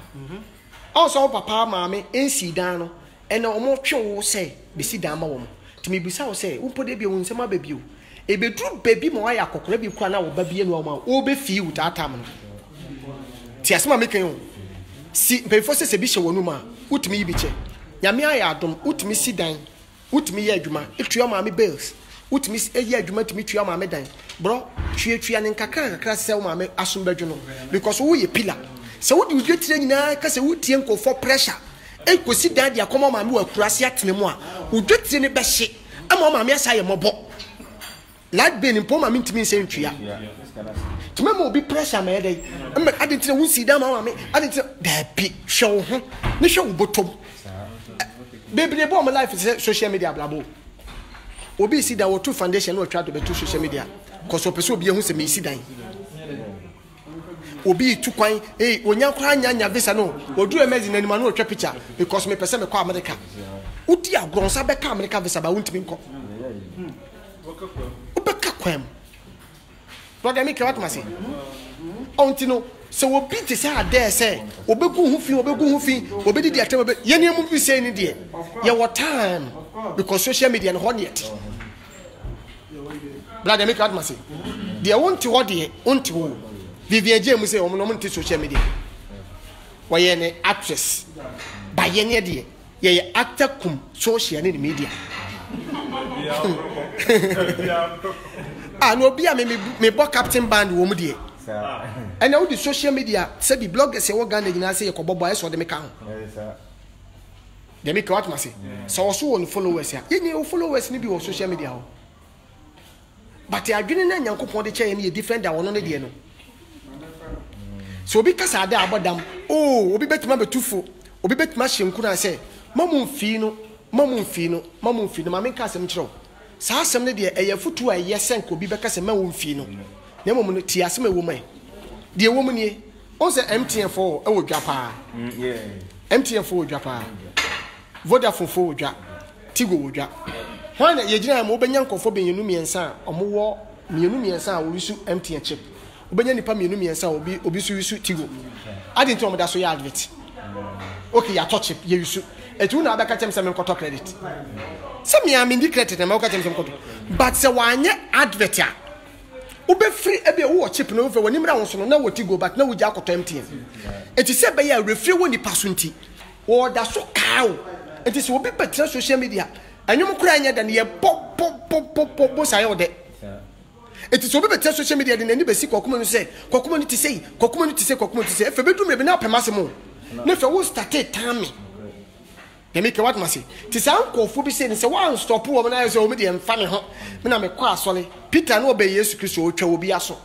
also papa ma me ensi dan no ena omo twe wo se besi dan ma wo timi bisa wo say wo pode bia wo nsema ba bio e bedru baby mo aya kokora bi kwa na wo ba bia no ma wo be fi wo tatam no ti asema meken wo si pefo se bi hye wonu ma utimi yi bi che nyame aya adom utimi si dan utimi ye adwuma etua ma me bills utimi ye adwuma timi tua ma me dan bro twa ne nkakra se wo ma me asom badwu no because wo ye pillar se wo di udwetire nyina ka se wo tie nko for pressure e ko si dan dia komo ma me wa kurase atene mu a udwetire ne be hye ama ma me asa ye mobo lad be ni po ma me ntimi nse ntwa tuma mo bi pressure ma dey em adentire wo si dan ma me adentire da bi hwe ho ne hwe wo botom bebre bo my life is social media blabo obi si da wo to foundation no try to be to social media cause opeso obi ehun se me si dan obi tu kwan onya kwa nya visa no odu emezi na nima no twa picture because me pese me kwa America udi agronsa be ka America visa ba wuntimi nko obeka kwam brother me ke what mase onti no so obi te say ade say obegu hu fi obedi di atem be ye nemu bi say ni de ye what time because social media no hon yet brother me ke what mase de wonti ho de onti ho Vivian James say omo no monte social media wa ye ne actress ba ye ne de ye actor kum social media no bia me bo captain band wo mu de and now the social media say the bloggers say wo Ghana nyina say ye ko bobo so de me ka ho de me ka what must say so so won followers ya ye ne followers ni bi wo social media ho but adwene na nyankopon de che ye different da wono ne de no so obi kasa ade abodam oh obi betima betufo obi betima hyenkuna say mamu mfi no ma me kasa mkiro saa asem ne de eye futu a ye senko obi bekasa ma wo mfi no na mom no ti asem ewo mai de ewo mu nie on say MTN4 e wo dwa pa MTN4 wo dwa pa Vodafone fo wo dwa Tigo wo dwa hwan na ye gina mo benya nkofo benyenu miensa omo mienu miensa a wo risu MTN chip obenya nipa mienu miensa obi su risu Tigo adi nti omo da so ya advert okay ya touch ye risu etu na abeka chem se me nkoto credit se me am ndi credit na me ka chem se nkoto but se wanye advert a ube free ebe wo chip na wo fe woni mra wonso no na wo Tigo but na wo ja akoto MTN eti se be ya refree woni paso nti wo da so kaao eti se obi petra social media anyum kura anya da ne ye pop say wo de eti se obi petra social media de nani besi kokoma no se kokoma no ti sei fe bedu me be na pemase mo ne fe wo start time me make what must say ti say ankofo bi say ne se one stop wo na say o me de emfa ne ho me na me kwa asole Peter no be Yesu Kristo o twa obi aso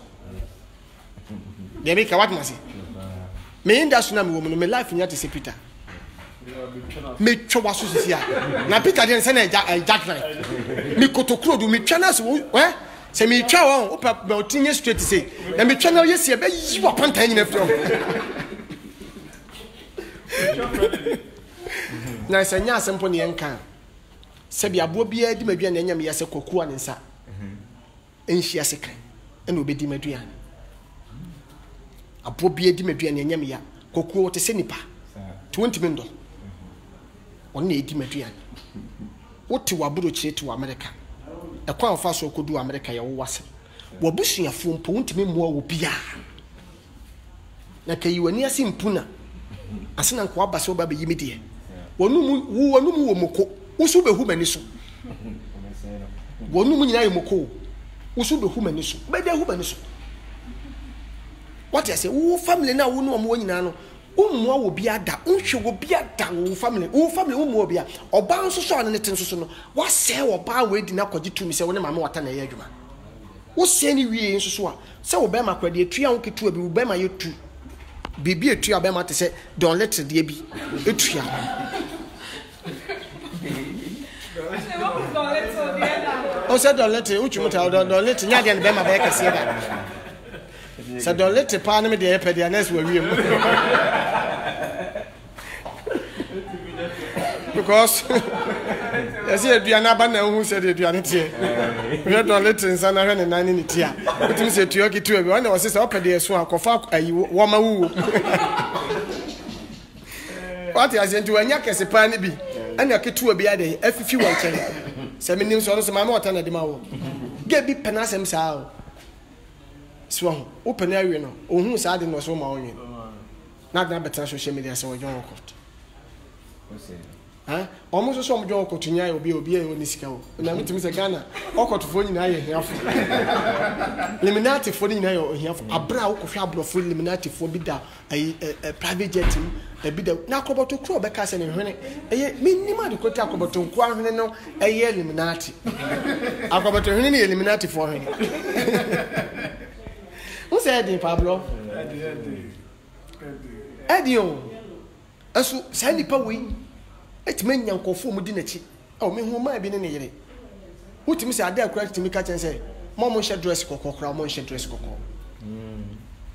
me make what must say me industry na me wo me life nya te say Peter me twa so sisia na Peter den say na jack line me kotokuro do me twa na so say me twa won o pa be otinye straight say na me twa na yesi e be yi wa pantan nyina fro na se nya asempo ne enka se bia bo bia di madua na nyam yase kokuwa ne nsa enhia sekran ena obedi madua abo bia di madua na nyam ya kokuwa te se nipa 20 mendo on edi madua wote waburo kire te wa America e kwa mfa so kodu America ye wo wase wabusuafo mpo ntime muwa wo bia na kai wani asimpuna asena nko abase oba be yimidie wonu mu wo moko usu be hu mani so wonu mu nyina ye moko usu be hu mani so be de hu mani so what I say wo family na wo no mo nyina no ummu wo bia da unhwe wo bia da wo family ummu wo bia oba nso so ne tin so no wa se wo ba we di na kwaji tumi se wo ne mama wata na ye adwuma wo se ni wie nso so a se wo be makwade atua wo ketu abi wo be ma ye tu bibi atua be ma te se don let de bi atua o se don let uchumuta don let nya de be ma be ka se da se don let pa na me de e pe de next we wiem because yes you do na ba na hu se de do tie we don let nsa na hwe ne nan ni tie utim se tuo ki tuo bi wana wo se se opede eso akofa ayi wo ma wu what you say to anya kese pa ni bi ana ketuo bi ade afifi wo nchen se me nim so no se mama wata na de ma wo ge bi penasem sa o so o pena awie no ohun sa de no so ma onye na better social media se wo jon court almost so mjo ko tunya obi e oni sika o na mitimi se Ghana okotofo nyina ye hiafo eliminati fo nyina ye hiafo abra wo kohwe abrofo eliminati fo bi da private jet bi da na akoboto kro be ka se ne hwene eye minima de kota akoboto nko ahwene no eye eliminati akoboto hwene ne eliminati fo hwene who said the Pablo Edio asu sani pa we etime nyankofo mu di nachi o me hu ma bi ne ne yere wutimi se ade akura timi ka chen se mo she dress kokokra mo she dress kokok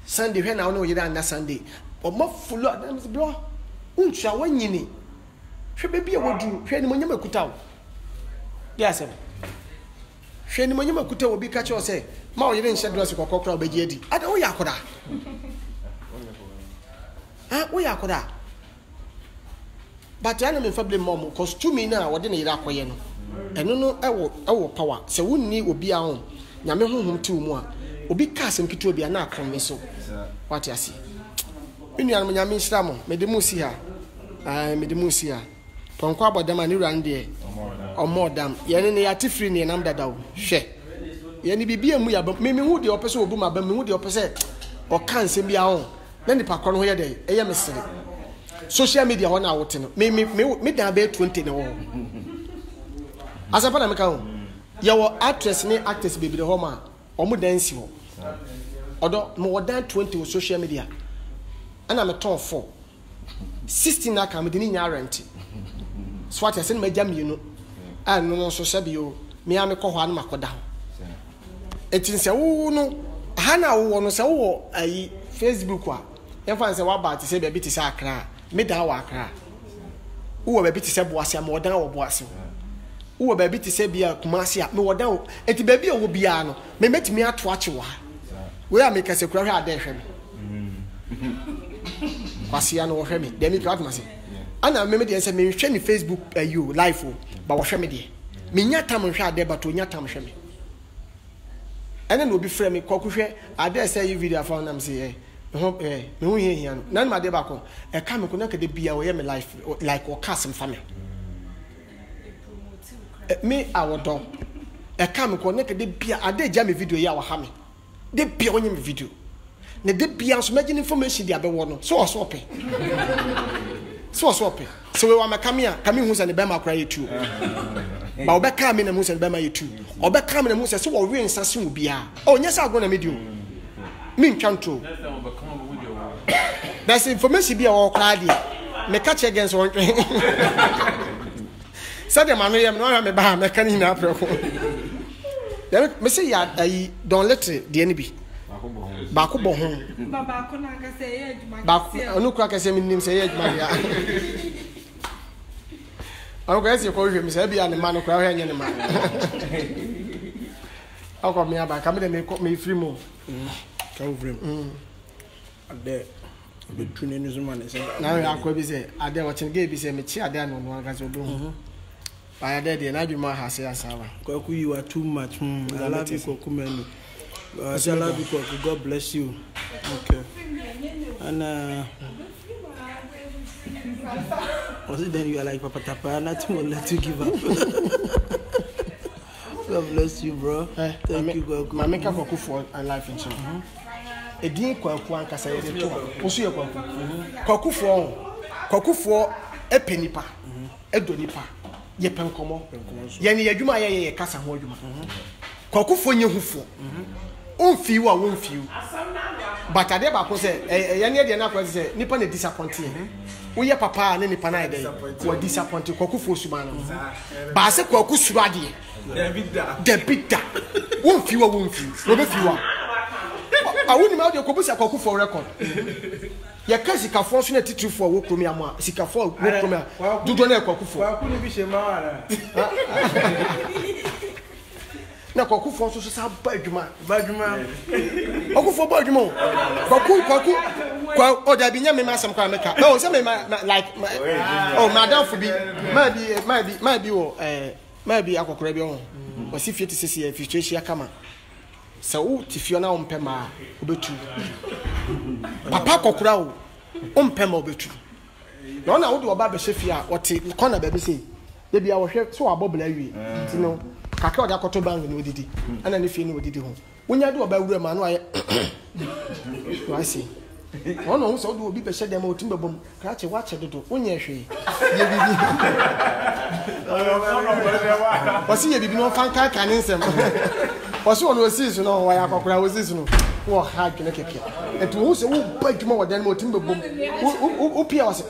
Sunday hwe na wo yere anda Sunday o mo fulo adam bro untwa wanyini hwe be bia wodu hwe ni mo nyama kuta wo ya se hwe ni mo nyama kuta wo bi ka che o se ma wo yere she dress kokokra obeji edi ada wo yakoda wo yakoda but I am in mom costume na wode ne yira akoye no eno no ewo power se wonni obi a ho nyame honhom ti mu a obi ka asem kitu obi na akon so what you see inu an nyame nhira mo me de mu si ha me de mu si ha tonko abodam ani ran de omodam ye ne ya tifri ne nam dada wo hwe ye ne bibia mu ya me hu de opese obu ma ba me hu de opese o kan sem bia ho na ni pakro no ho ye de eye mesere social media ho na wote no me da be 20 na wo asapa na me ka ho ya wo actress ni actors baby de ho ma omo dance ho odo mo wo dan 20 wo social media ana me ton 4 16 na ka me de ni nya rent so what say me jam you no so se bi o me am ko ho an makoda ho etin se wo no ha na wo no se wo ayi Facebook a e fan se wa ba ti se be bi ti se akra me da wa akra wo be bi ti se boase am wodan wo boase wo be bi ti se bia kumase a me wodan eti be bi a wo bia no me metimi ato ache wa we a make se kura hwe ade hwe me kwase ya no wo hwe me de me kra to mase ana me de se me hwe ni Facebook you live o ba wo hwe me de me nya tam hwe ade ba to nya tam hwe me ene no bi frɛ me kwaku hwe ade se you video fa na me se me hu hia no na ma de ba ko e ka me ko na ka de bia wo ye me life like o cast me family me awodo e ka me ko na ka de bia ade ja me video ya wa ha me de bia onye me video ne de bia so imagine information dia be wo no so so pe so we wa makamia kami hu se ne be ma kra yetu ba obeka me na mu se ne be ma yetu obeka me na mu se so wo we nsase mu bia o nya sa go na medio me nkanto that's information bia wo kra dia me catch against one said the man yam no me ba me kan hina apreko me say ya don't let the enemy ba ko bo ho baba ko na ka say ye adwuma ba onu kura ka say me nim say ye adwuma ya awu ga say ko hwe me say bia ne ma no kura hwe nye ne ma akọ me aba ka me de me free mo ka wo free ade be tune ni zuma ne say na ya akọ bi say ade wo chen ge bi say me chi ade anu no ga say obo I did the Najuma has a sava. Koku, you are too much. I love you, Kokumenu. I love you, Koku. God bless you. Okay. And was it then you are like Papa Tapa? Nothing will let you give up. God bless you, bro. Thank you, God. My make up Koku for and life insurance. A dear Koku and Casa, Osu Koku for a pennipa, a donipa. Ye penkomo ye ne adwuma ye kasa ho adwuma kwakufo nye hufo onfi wa wonfi but ade ba ko se ye ne de na ko se nipa na disappoint wo ye papa ne nipa na de wo disappoint kwakufo suma no ba se kwaku suru ade debida wonfi wa wonfi wo be fi wa awuni ma de ko busa kwakufo record ya kasi ka fo so na titiri fo wo kromi am a sika fo wo kromi a dudo na kwakufo kwakuni bi she ma ara na kwakufo so sa ba adwuma okufo ba adwuma kwaku o da bi nya me masam kwa meka no say me like oh madam for bi ma bi wo akokora bi ho o si fieti sisi filtration kama sa wo tifio na ompe ma obetu papa kokura wo ompe ma obetu na ona wo de oba be shefi a wote corner ba bi sei de bia wo hwe so abobla wi ti no kakra oda koto bang ni odidi ana ne fie ni odidi ho wonya de oba wura ma no aye wa si ono hu so do obi be hye dem otim bebom ka che wa che dodo wonya hwe ye bibi wasi ye bibi no fanka kan nsem wasi ono osis no wa ya kokora osis no wo ha dwene keke etu hu se wo ba dwuma wo dan otim bebom wo pia wasi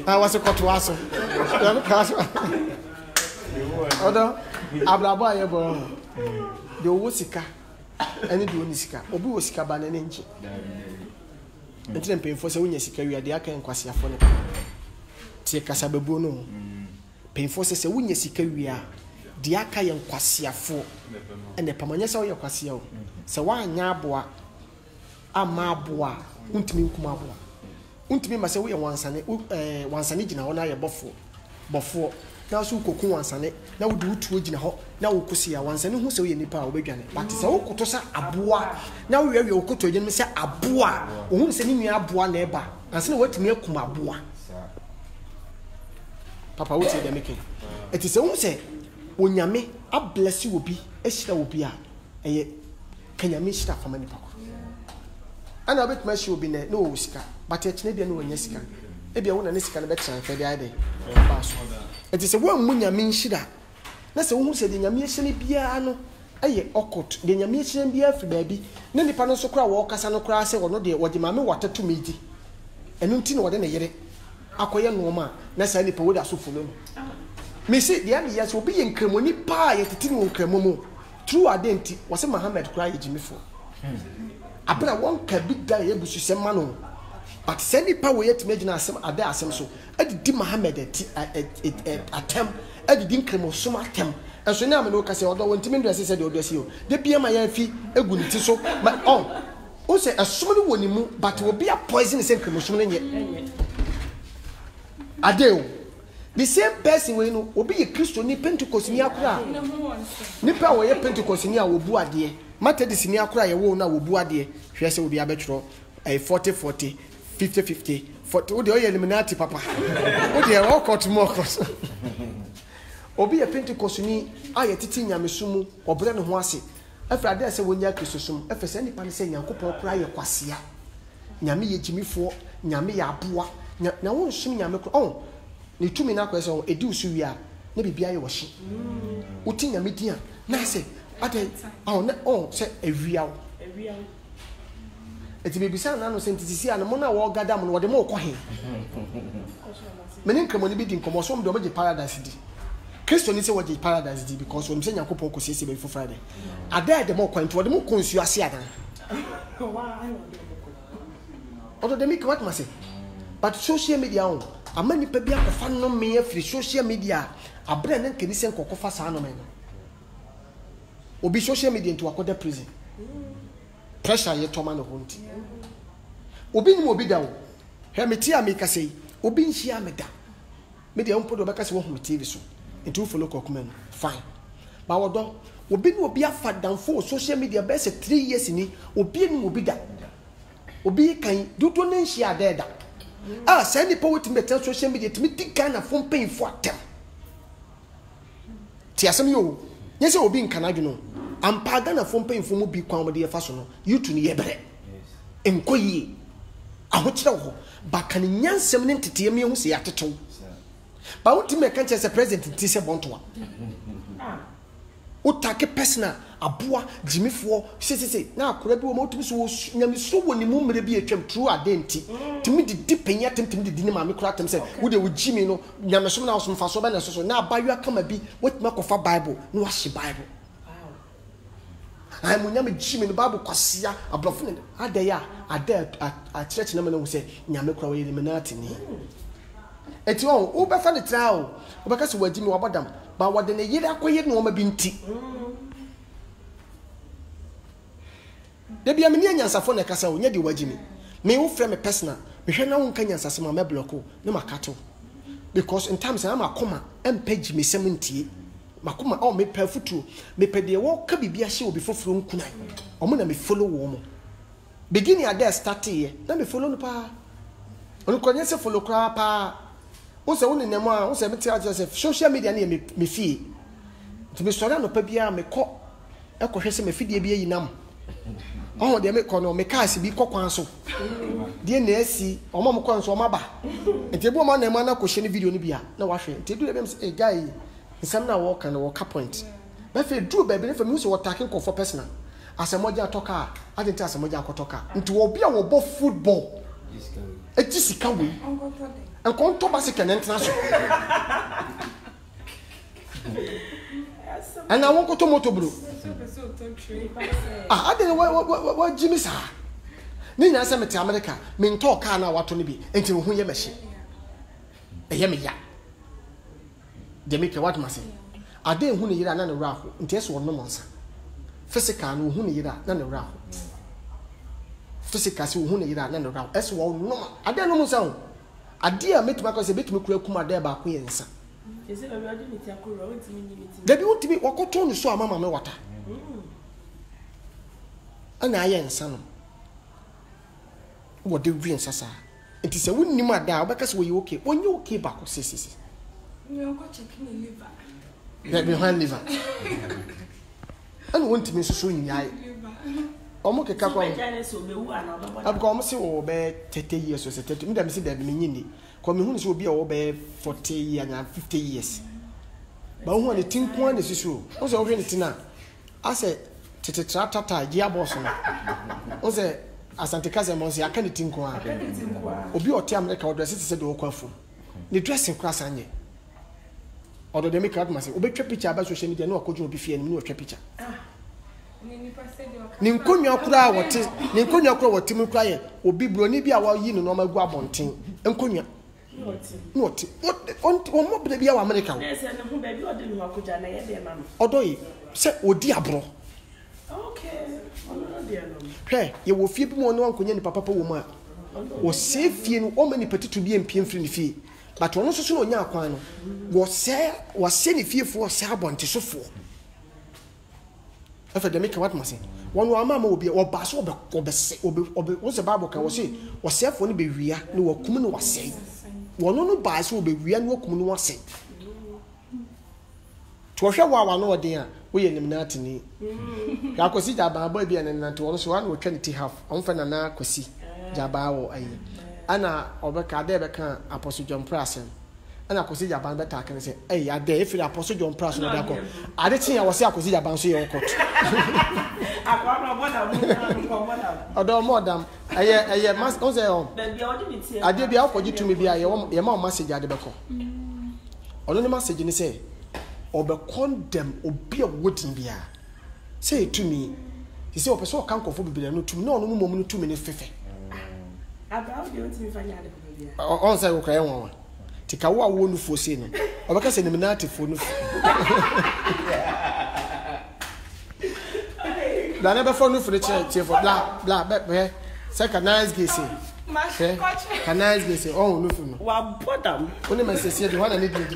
wasi koto aso ya ka so odo ablabo aye bo de wo sika ene de oni sika obi wo sika ba na nje entre mpemfo se wonya sika wi ade aka enkwase afo ne tie kasa bebu no pemfo se wonya sika wi a de aka enkwase afo ene pamanya se wo yekwase o se wanya aboa ama aboa untimi nkuma aboa untimi ma se wo ye wansane gina ho na ye bofo na so kokun wansane na wo de utuo gina ho na wo kosi ya wansane hu se wo ye nipa a wo bedwane but se wo koto sa aboa na wo yewe wo koto gina se aboa wo hu se ni nua aboa na eba anse na watimi akuma aboa papa wo ti de meke eti se wo se onyame a bless you obi ehira obi a eye kanyame shira fama nipa ko ana obetuma shi obi ne wo sika but echine bia no wonya sika ebia wo na ne sika no betra fe dia de ba so eti se wo ammu nyame nhira na se wo hu se de nyame ehye ne bia no aye okot de nyame hyen bia fi baabi ne nipa no so kra wo kasa no kra se wono de wode mame watatu meji enu nti no wode ne yere akoye no ma na sa nipa wode aso folo no me se de am yes obi ye nkramoni pa ye titi no nkramomo true identity wase Muhammad kra ye jimifo abra won ka big guy ebusu se ma no but se nipa wo yet imagine asem ade asem so adidi Muhammad atem adidi nkramo soma atem enso na me no ka se odo wontimi ndo se de odo si o de bia ma ya fi egu ni ti so ma o se asom no woni mu but obi a poison se nkramo som no nye adeo the same person we no obi ye Kristo ni Pentecost ni akura nipa wo ye Pentecost ni a wo bu ade Methodist ni akura ye wo na wo bu ade hwe se obi abetro 40 50 40 wo de o ye Illuminati papa wo de o court mo court obi ye Pentecost ni aye titi nyamesumu obre ne ho ase afra de se wonya Kristo sum afa se nipa ne se Nyankopon kura ye kwasea nyame ye jimifo nyame ye aboa na wo sum nyame kura ni tumi na kwese on edi usu wi a na bibia ye wo hye uti nyame dia na se ade na se ewia wo eti bibisa na no sentisi a no mo na wo gada mo no de mo ko he menin kramo ni bi di nkomo so mo de oje paradise di Kristo ni se woje paradise di because wo mse Nyankopon ko sese be for Friday ada de mo kwanto de mo konsu ase adan odo de mi kwat ma se but social media on amani pe bia kofa no me afiri social media abre na nkeni se nkokofa saa no me no obi social media into akoda prison pressure ye toma no honti obi ni obi da wo he meti ameka sei obi nchi ameda media umpodo beka se wo home TV so into follow kokumen fine ba wodo obi ni obi afa danfo social media be se 3 years ni obi ni obi da obi kan dudo ne nchi adeda say ni power to metal social media to me Ghana phone paying for them. Ti asem yo. Nye se obi nka na dwuno. Ampa Ghana phone paying for mo bi kwan mo de fa so no. You to ni yebre. Enkoyi. Aho kire wo. Ba kan nyansem ne ntete me hu se yatetew. Ba wuti me kan se president ti se bontoa. Utake personal aboa jimifo sesese na akora bi wo motumi so nyame so woni mu mre bi atwam true identity timi di penya timi di ni ma me kora tem se wo de wo jimi no nyame so na wo so mfa so ba na so na abayu akama bi wotuma kofa bible no wahye bible ai mu nyame jimi no bible kwasia ablofo ne adaya a church na me no se nyame kora wo Illuminati ni eti wo be fa ne trial wo be ka se wajimi wo bodam ba wode ne yire akoye no ma bi nti de bia me nyansafo na kasa wo nya de wajimi me wo frɛ me personal me hwɛ na wo nka nyansase ma me blocko ne makato because in times na makoma empage me sem ntie makoma me pafutu me pede wo ka bibia hye obi foforo nkunan omo na me follow wo mo beginning ade start here na me follow no pa onu konye se follow kra pa wo se wo ne nemo a wo se me tia Joseph social media na me fie to me sori no pa bia me kɔ ekɔhwɛ se me fidie bia yinam de me kono me cars bi kokwan so de na asi omo mo kwan so omo ba enti ebu omo na ema na ko hye ne video no bia na wa hwe enti du be say guy nsam na wo kan wo ka point ba fe du ba bi ne fa mi so attacking ko for personal asemoja toka adenti asemoja akotoka enti wo bia wo bo football eti sika we enko to ba se kan entra so ana won ko to moto bro I didn't what Jimmy sa. Nina Samete America, mean talk na what to be until who ye machine. A yemi ya. They make a what must say. I didn't who you ran a raffle, and just one no monster. Physical who you ran a raffle. Physical who you ran a raffle. As one no, I don't know sound. I dear make my cause a bit more kuma there by queens. They want to be what told you so, Mamma, no water. Ana aye nsa wo de wi nsa sa enti se wonni ma da obeka se wo yi okay wonye okay ba ko sisi we go check the liver that behind liver and want me so nyai omo ke ka kwa abko omo se wo be 30 years so 30 me dem se da be nyini ko me hu se obi a wo be 40 years and 50 years ba hu ne tinkwa ne sisu o se wo hwe ne tina ase tete tratata gia boss no o se asante kaze mo se aka ne tinko a obi o te America o dress se de o kwafu ne dressing class anye odo de make out mase obetwa picture aba social media na okojo obi fie ni otwa picture ni nkonwa kura wote mu kura ye obi broni bi a wa yi no ma gu abonten nkonwa what on mo be bia wa America o se ne hu be bi odi ni wakoja na ye de ma no odo yi se odi abro okay ono de no hwe ye wo fie bi mo no nkonya ni papa wo mu a wo se fie no o ma ni petitu bi empie mfiri ni fie but ono so no nya akwan no wo se ni fie fo se abonte sofo afa de make what mase wonu ama ma obi oba so obese wo se bible ka wo se wo se fo ni be wia ni wo kum ni wase wonu no ba so be wia ni wo kum ni wase to hwe wa no odin a wo ye nim na atini ya kosi jaba ba bia na to wonu so wa no twa ni ti half on fa na kosi jaba wo ayi ana obeka de beka apostle John Prasen ana kosi jaba beta kan se eh ade if apostle John Prasen no da ko ade tin ya wo se akosi jaba so ye okot akwa no boda mo odo modam eye mas on say on be bia odi mi tie ade bia akoji tumi bia ye ma message ade beko ono ni message ni say obe condemn obi a wodin bia say tumi he say opeso kan kofo bibia no tumi no no mom no tumi ni fefe about the ultimate fanya de bibia on say ukra won tika wo awo nu fo se no obeka se nim na atifo nu la never for nu for the church for bla be second nice guy say can nice guy say oh nu for no wa bodam oni me se se de wana need me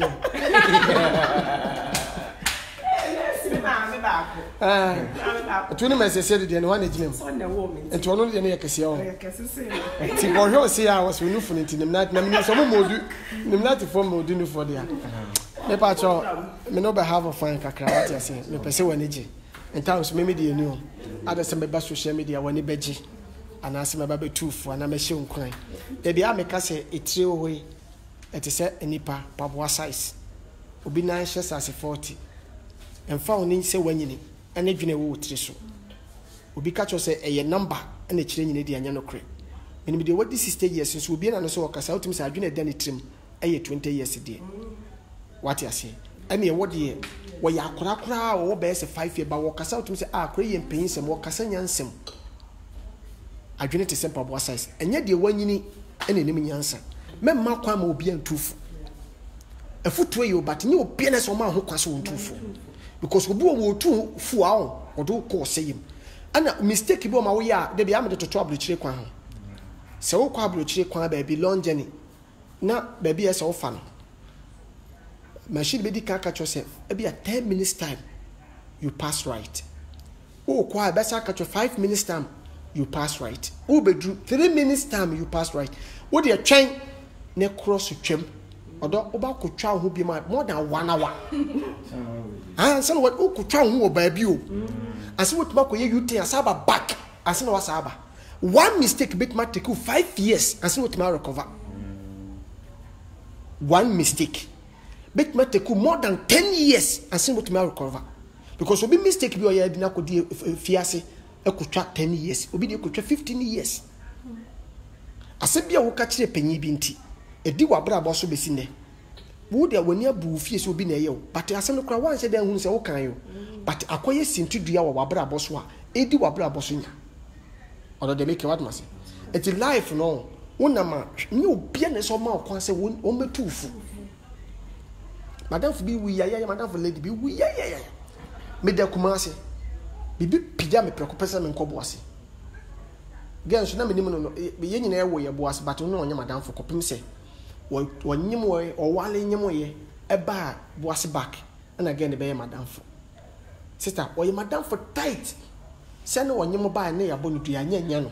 tuni mesese de ne wana ginem enti ono de ne yakese o ti bo hwe se ya was unu funu nti nim na nim so mo modu nim na ti fo modu nu fo dia me pa cho me no be have a fine kakra what you say me pese wani gi enta so me media ni o ada se me ba social media wani beji ana se me ba be tufu ana me hye nkran de bia me ka se etire ohoi eti se enipa pabwa size obi na hye sase 40 emfa oni se wanyini ene dwene wo tire so obi ka cho se eye number ene kire nyine di anya no kre menim de wadi 60 years so obi na no so okasa utim se adwene da ne trim eye 20 years die what you say ene ye wodi wo ya akora wo be se 5 year ba wo kasa utim se akora ye mpin se mo kasa nyansem adwene te sempa bo size enye de wanyini ene nim nyansa memma kwa ma obi antufu afutu ye but ni obi na so ma ho kwaso ntufu because obi wo tu fu a on odo ko seyim ana mistake bi o ma wo ya de bia me de toto abrochire kwan ho se wo kwa abrochire kwan ba bi long journey na ba bi ese wo fa no machine be di kaka cho se e bia 10 minutes time you pass right wo kwa ba sa ka cho 5 minutes time you pass right wo be do 3 minutes time you pass right wo de twen ne cross twem odo oba ko twa ho bi ma more than 1 hour so what ku twa ho ba bi o ase what ba ko ye you tin asaba back ase na wasaba one mistake bit ma take you 5 years ase what ma recover one mistake bit ma take you more than 10 years ase what ma recover because obi mistake bi o ya dina ko di fiase e ku twa 10 years obi di ku twa 15 years ase bia wo ka kire panyi bi nti edi wabra bo so besi ne wo de wani abu fie so bi na ye o but asem no kra wan se dan hu se wo kan yo but akoye sintudua wo wabra bo so a edi wabra bo so nya odo de make what mase it life no wona ma ni obi na so ma okwan se wo metufu madam fu bi wi ya madam fu lady bi wi ya me de kuma ase bibi pija me preko pesa me nkobo ase gen so na me nim no ye nyina ye wo ye bo ase but no onya madam fu kopim se wanyim wo o wale nyim ye eba bo ase back na again be ye madam fu sister o ye madam fu tight se no wanyim ba na ya bo no dua nya no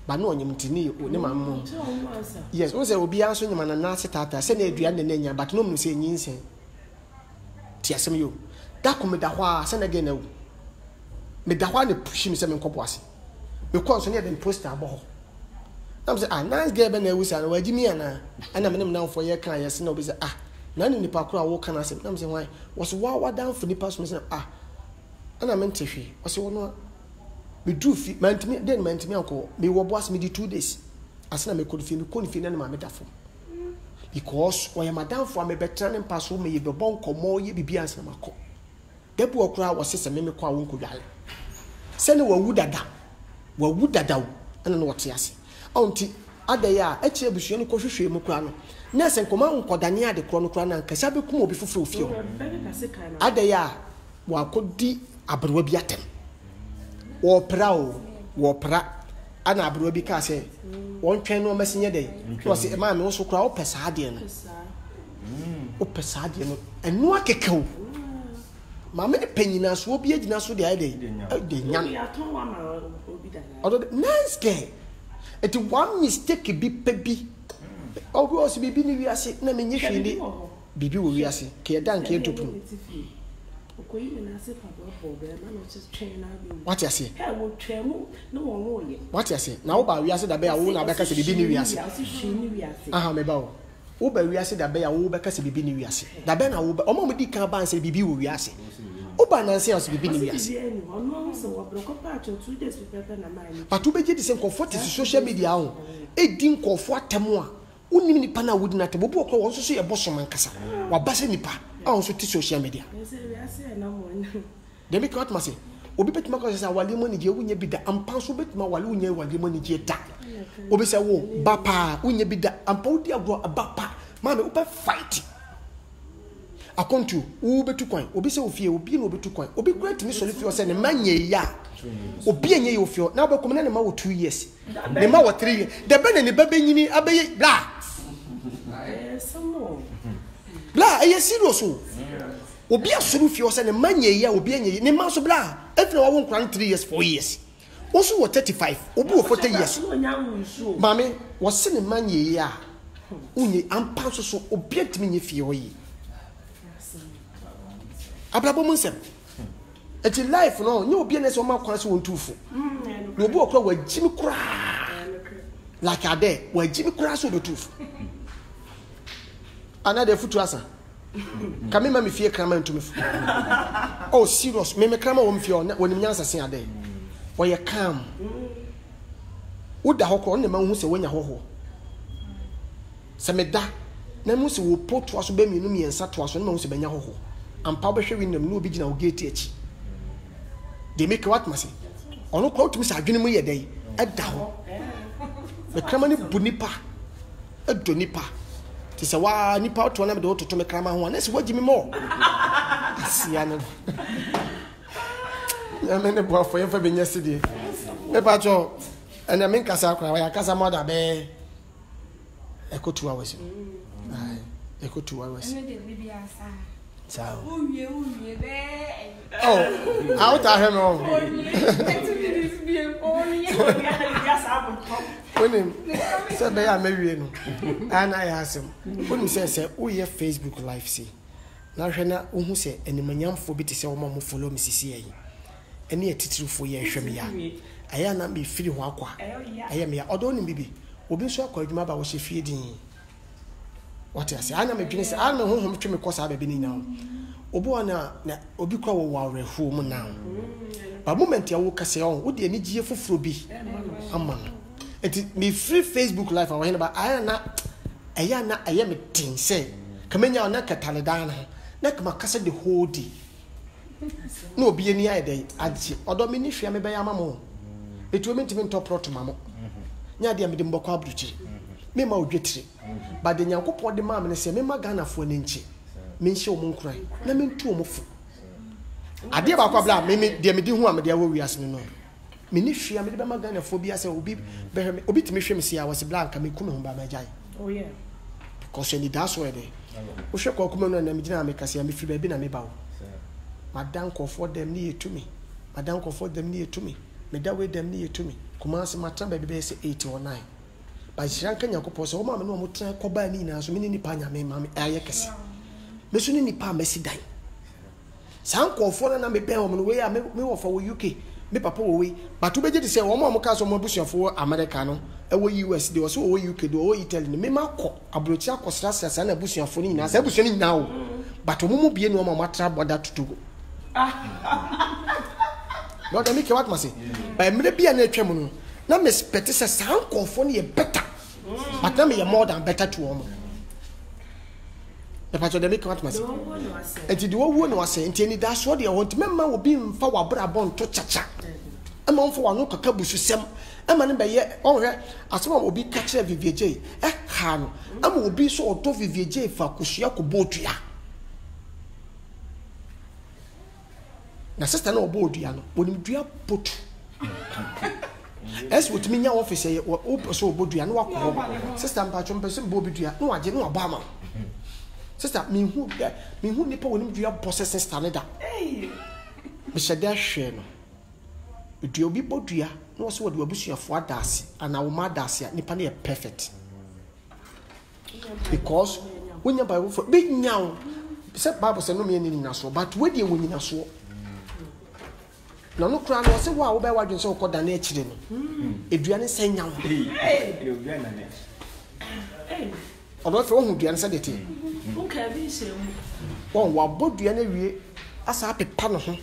ba na onyim tini o ne mamu yes o se obi anso nyima na na tata se na dua na nya but no mu se nyinsen ti asem yo da ko me da hwa se na again na me da hwa ne push me se me nkobo ase me ko so ne dem poster abo I'm say nice girl be na wusa na wajimi ana ana menem na for ye kan yes na obi say na ni nipa kura wo kan ase I'm say why was wa down for nipa so say ana mente hwe o se wono me do fi mantimi den mantimi anko me wo boss me di 2 days asena me kodu fi me koni fi na ma me dafo because o ya madam for me betra ne paso me ye bebo nkomo ye bibia asena mako debu okura wo se me kwa wo nkodwale se ne wawu dada wo ana no wote ase onti adaya eche abusuo no kohwehwe mu kura no na se nkoma nkodane ade kro no kura na nkasa bekum obi foforo ofio adaya wa kodi abrewa bi atem wo pra ana abrewa bi ka se won twen no masenye dey wo se ma me wo so kura wo pesa ade no wo pesa ade no enu akekau mama ne panyina so obi agina so dey ade de nyan odo nice girl it one mistake bi pebi obi o se bibi ni wiase na menye hwele bibi wo wiase ke dan ke topu what you say what you say na wo ba wiase da be ya wo na be ka se bibi ni wiase aha me ba wo ba wiase da be ya wo be ka se bibi ni wiase da be na wo ba o mo di kan ban se bibi wo wiase o ba na se o se bibi ni wiase patu be je di se comfort social media ho e di nkofo atemu a unim nipa na wodi na tebo bo ko won so ye bosom nkasa wa ba se nipa a won so ti social media dem be what ma say obi betima ko say wale money je wunya bi da ampa so betima wale wunya wale money je da obi say wo ba pa wunya bi da ampa wodi agro ba pa ma me wo be fight akontu wo betu kwan obi say ofie obi na obetu kwan obi great me so fie o say ne manye ya obi enye yo fie na obekom na ne ma wo 2 years ne ma wo 3 years de be ne ba benyini abaye bla bla eye serious o obi asuru fie o say ne manye ya obi enye ne ma so bla efre wa won kran 3 years 4 years osu wo 35 obi wo 40 years mame wo se ne manye ya unye ampa so obi atimi nye fie o yi abrabo munsem eti life no nye obi na se o ma kwan se won tufu no obi okra wa jimi kura like ade wa jimi kura so do tufu another futu asa kame ma me fie krama ntumi fu oh serious me krama wo mfie wonim nyansa sen ade wo ye calm uda hokro ne ma hu se wonya hoho se me da na mu se wo potu aso ba mienu miensa to aso ne ma hu se benya hoho ampa behwe wi nam no obi gina wo gate achi de make what mase ono kwa utumi sa adwene mu ye dai ada ho me krama ne bunipa adonipa ti se wa nipa to na me do toto me krama ho na se wagimi mo asia no ya me ne bo afo ye fa benya sidie me pa cho ena me nkasa akwa wa ya kasa mo da be ekotu awese ai ekotu awese de bibi asa ciao uye be oh out a him on Onim se be ya mewie no ana ya asem onim se uye Facebook live see na hwe na ohu se enimanyamfo bi te se wo ma mo follow me sisi yi ene etitirufo ye hwe me ya aya na me firi ho akwa aya me ya odo onim bibi obi so akwa adwuma ba wo hye fie din what ya say ana me dwene se ana me honhom twe me kosa ba bi ni na obo na obi kwa wo wa rehu mu na ba moment ya wo kase on wo de ani gie foforo bi ama eti me free Facebook live awon hena ba aya na me tin say kamenya na kataledan na kama kase the whole day no obi ani aye dey agi odo me ni hwia me be ya mamo eti o mentimi ntopro mamo nya de me de mbokwa abruchiri me ma odwetire ba de nyankopon de ma me se me ma Ghana fo ne nchi me nche o monkuran na me ntu o mofo ade ba kwa bla me de me di hu am de awo wiase no me ni hwia me de be ma Ghana fo bi ase obi be obi timi hwe me se ya wase blanka me kume hu ba ma jai oh yeah because any that's where they o hwe kwa kume no na me gina me kase ya me firi ba bi na me bawo madan ko for them ni etumi madan ko for them ni etumi me da we them ni etumi kuma se matan ba bi be se 8 or 9 ba shiranka nyankopɔ so wo ma me no mo tran kɔba ni na so me ni pa nya me ma me aye kese me so ni pa mesi dan san kɔfo na me bɛn wo no we ya me wo fa wo UK me papa wo we but wo beje de se wo ma mo ka so mo busuafo America no e wo US de wo so wo UK de wo Italy no me ma kɔ abrochi akɔsra sasa na busuafo ni na sa busuafo ni na wo but wo mo bie no ma mo atra boda tutu Lord make what must say me be an atwam no na me spect say sankofo no better but na me more than better to them. The patch of the make what must say and the wo no say enti that's what they want memma will be mfa wa bra bon to chacha am on for one kaka busu sem am na be ye on hwe asema obi ka kire VVJ ha no am obi so odo VVJ fa kusua ko botua na sister na obo odua no onim dua potu es with me nya office ye o so obo dua no akọ sister mpacho mpese mbo obi dua no age no aba ma sister me hu nipa onim dua bosse sister ne da me shede hwe no dua obi bodua no so wode abusuafo adase ana wo ma adase nipa ne perfect because when you Bible for big nyaw say Bible say no me ni na so but we dey woni na so no kra no say wa wo be wadwen say ukoda na akire no eduane say nyaw eduane na odo fe ohun duane say de te nka bi se mu won wa boduane wie asa apepa no ho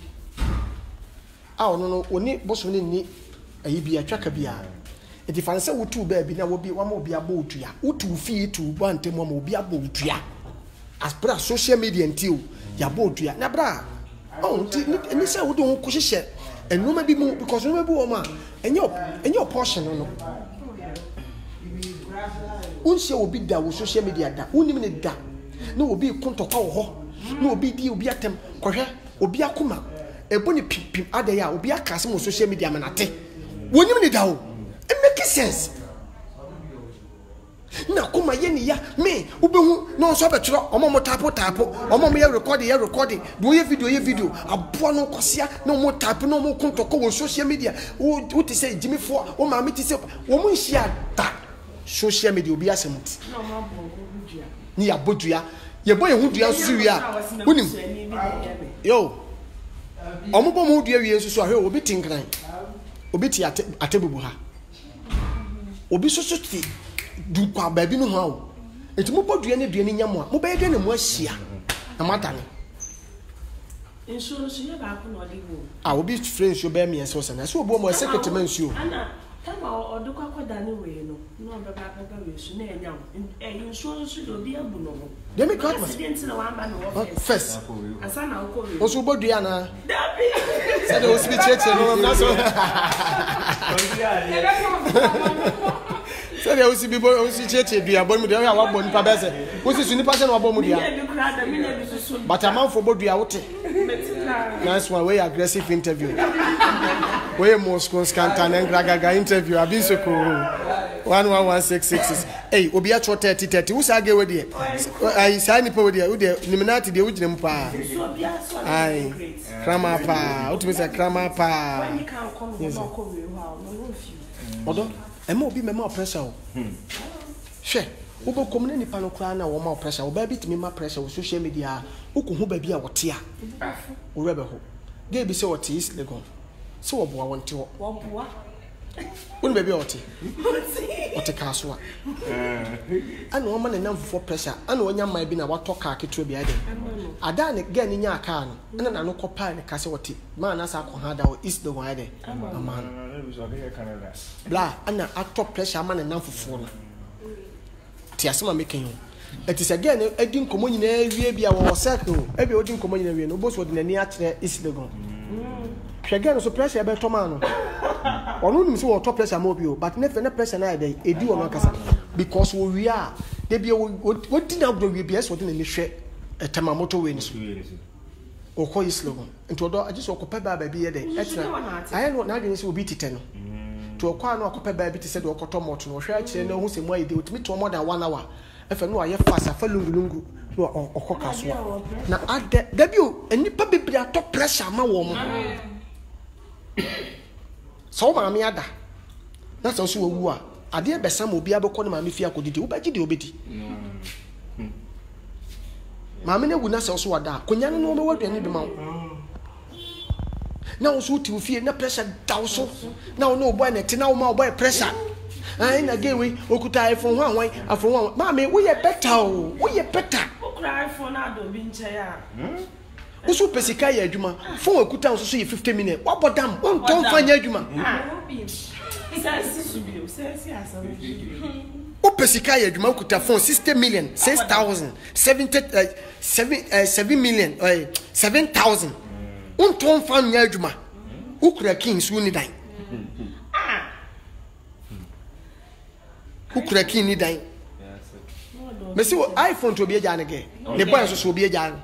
a ono no oni boso ni ayi bi atwaka bia eti fan say wutu ba bi na wo bi wa ma obi abo otua wutu fi tu bo antem ma obi abo otua as per social media ntiu ya bo otua na bra oh ni say wo do ko hihye enuma bi mu because enuma bi wo ma enyo portion no unse obi da wo social media da unim ne da na obi kontokwa wo ho na obi di obi atem kohwe obi akoma eboni pim ade ya obi akase mo social media manate wonim ne da wo it make sense na kuma ye ni ya me ubehu no so betro omo tapo omo ye record do ye video abo no kosia no mo tapo no mo kontoko wo social media wo ti say Jimmy fo wo ma me ti say wo mo nhia da social media obi asemuti no ma bongo budua ni ya bodua ye boye hu dua susu wi a wonim yo omo bo mo dua wi susu ahwe obi tinkran obi ti atebubu ha obi susu ti du kwa baabi no ha o enti mo bodua ne dua ne nyamo a mo be dua ne mo ahia na mata ne insurance ye ba ko no liwo obi friends yo be me so se na so obo mo secretary man su ana tama odukwa koda ne we no no be ba we su na enyam insurance do bi abu no dem me cut accident na wa ba no first asa na ko we o so bodua na dabi say the hospital check no na so say the hospital check dua bon mu de ya wa bon pa be say wo si su ni pa se na wa bon mu dua but a man for bodua wote nice one way aggressive interview we Moscow scantan and gragaga interview abisoko 111666 hey obi a 30 wo sa ge we de ai sa ni pa we de wo de niminati de wo ginem pa ai krama pa o tumi say krama pa odo ema obi mema pressure o hwe wo bo komne ni pa no kra na wo ma pressure wo ba bitimi ma pressure wo social media wo ko hu ba bi a wote a wo rebe ho ge bi se wote is legon so wo boa wonte wo boa won be bi wote wote ka so a ana wo ma na nam for pressure ana wonya mai bi na wato ka keto bi ade ada ne ge ni nya aka no ana na no kopa ne ka se wote ma na sa ko ha da wo is the one ade amana bla ana atop pressure ma na nam fofo no ti asema making you it is again edin komo nyina wie bia wo circle e bia odin komo nyina wie no boss wodi nani akire is legon again so pressure be to man no onu nim se wo top pressure mo bi o but never na pressure na dey edi wo no kasa because wo wi a de bia wo di na do wi bia so wodi nani hwe etama moto we ni so o ko is legon into do agi so ko pa ba bi ye dey etra aye no na adwene se obi tite no to kwa no akopa ba bi te se de okoto moto no hwe akire na hu se mo ayide otimi to more than 1 hour efe no aye fast afa lungu no okoka so na ade da bi o enipa bebri atop pressure ma wo mo so ma me ada na so so wu a ade be sam obi abekọ na ma me fi akodidi wo ba gide obedi ma me na wu na so so wada konya no me wadua ni bi ma na wo so ti fie na pressure daw so na wo no boy na ti na wo ma boy pressure ai na gewe okuta iPhone ho anwan afon ho ma me wo ye better o wo ye better o kra iPhone na do bi nche ya Usu pesika ya adwuma. Phone ekuta nso so ye 50 million. What about them? Won ton fanya adwuma. O pesika ya adwuma kuta phone 60 million, 6,000, 7 million, 7,000. Won ton fanya adwuma. Ukura kings woni dan. Ukura king ni dan. Me say iPhone to be a janege. The boy so be a jan.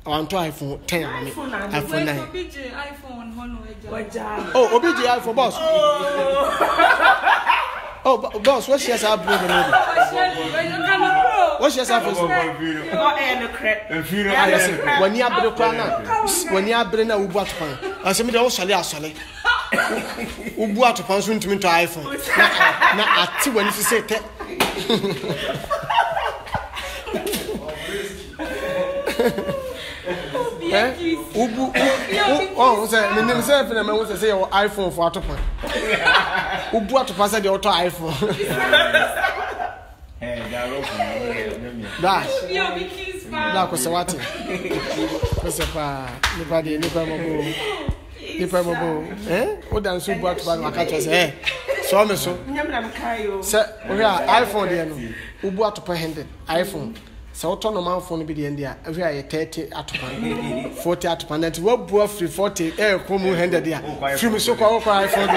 I want to iPhone 10. iPhone 9. Oh, OBJ iPhone boss. Oh, boss, what's your sub? What's your sub? When you have the plan, when you have been a Ubat fan, I said, me also Sally. Ubat fan soon to me to iPhone. Now, I see when you say that. Oh, say me name say na me want say your iPhone for atopa. Ubu atopa say the auto iPhone. Eh, da rope. Da. Da ko se wati. Ko se pa, ni pa de ni pa mobo. Ni pa mobo. O dan so ubu atopa na ka say eh. So me so. Nyamra me kai o. Say o iPhone de no. Ubu atopa handed iPhone. So autonomous phone be the India. Every 30 atopan, 40 atopan. That we bought free 40. Come handed there. Free me so called iPhone.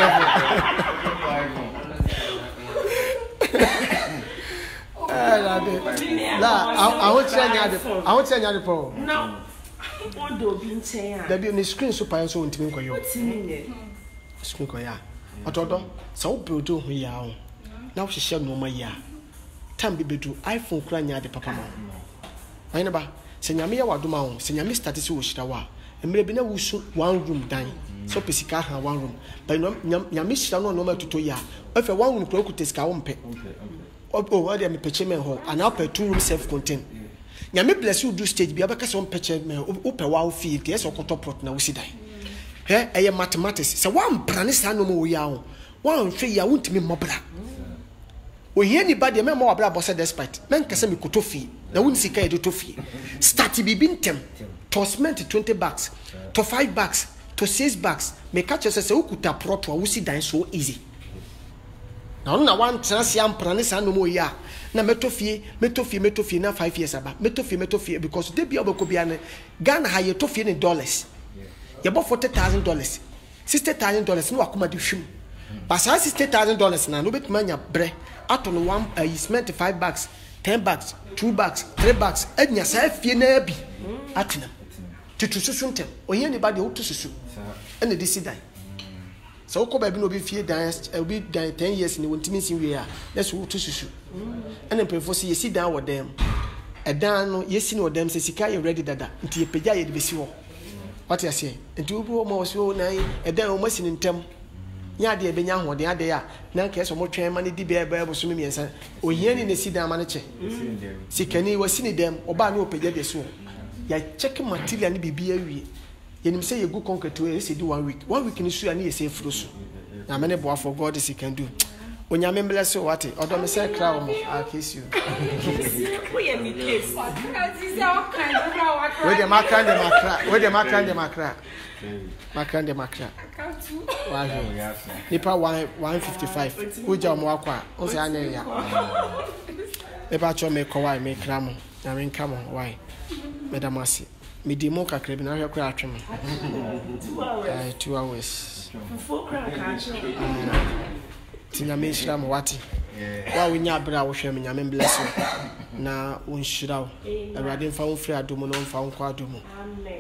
I won't say any po. No. What do be saying? There be on the screen so far so intimate for you. Screen for ya. Otodo. So build who ya. Now she share no more ya. Time be bedu iPhone kura nya de papa ma. Ayina ba, se nyame ya wadoma ho, se nyame start se wo hira wa. Emre bi na wusu one room dan. So pesika ha one room. But nyame hira no ma tuto ya. Ofe one room kura kutesika wo mpe. Oh, what dey me peche men ho. And now per 2 room self contained. Nyame bless you do stage bi abaka se wo peche men. Wo pe wa wo fie, dey so koto plot na wo si dan. He eye mathematics. Se one brand sa no mo wo ya ho. One hwe ya wontimi mobra. We hear anybody, me more about boss despite. Men kase me kotofi. Na won sika e do tofi. Start bibintem. To cement 20 bucks, to 5 bucks, to 6 bucks. Me catch say ukuta proto wo si dan so easy. Na on na one chance am prane sa no mo ya. Na metofie na 5 years aba. Metofie because they be oboko bia ne Ghana ha ye tofie in dollars. Ye bo $40,000, $60,000 no akoma de hwim. But $60,000 na no bet manya bre. Out on one, you spent 5 bucks, 10 bucks, 2 bucks, 3 bucks. And yourself, you never be at them. To susuntem, or anybody who to susu. And the decide. So, Kobe no be fear dance, will be 10 years in the intimacy we are. That's what to susu. And then prefer see you sit down with them. A dan, yes, you know them, says you ready that until you pay the visual. What I say, and 2 more so 9, a dan almost in them. Ya de benya ho de ade ya na ka so mo twen mane di be ba so me yensa o yeni ne sida mane che sikani wasini dem oba na opegya de so ya check material ne bibia wie yenim say yegu concrete we say do 1 week ni so ya ne yese furo so na mane boa for God is can do onyame bless you what odo me say cry mo I kiss you we am me kiss we de makra Makande makra. Why? Nipa 155. Uja mo akwa. O se anya ya. Nipa cho me ko why me kramo. Na me nkamo why? Medamasi. Me di mo kakra bi na hwe kra atwe me. 2 hours. Fufu kra ka atwe. Tinya me shira mo wati. Wa wonya bra wo hwe me nyame bless you. Na unshira wo. Awurade mfa wo fri adomo no mfa wo kwa adomo.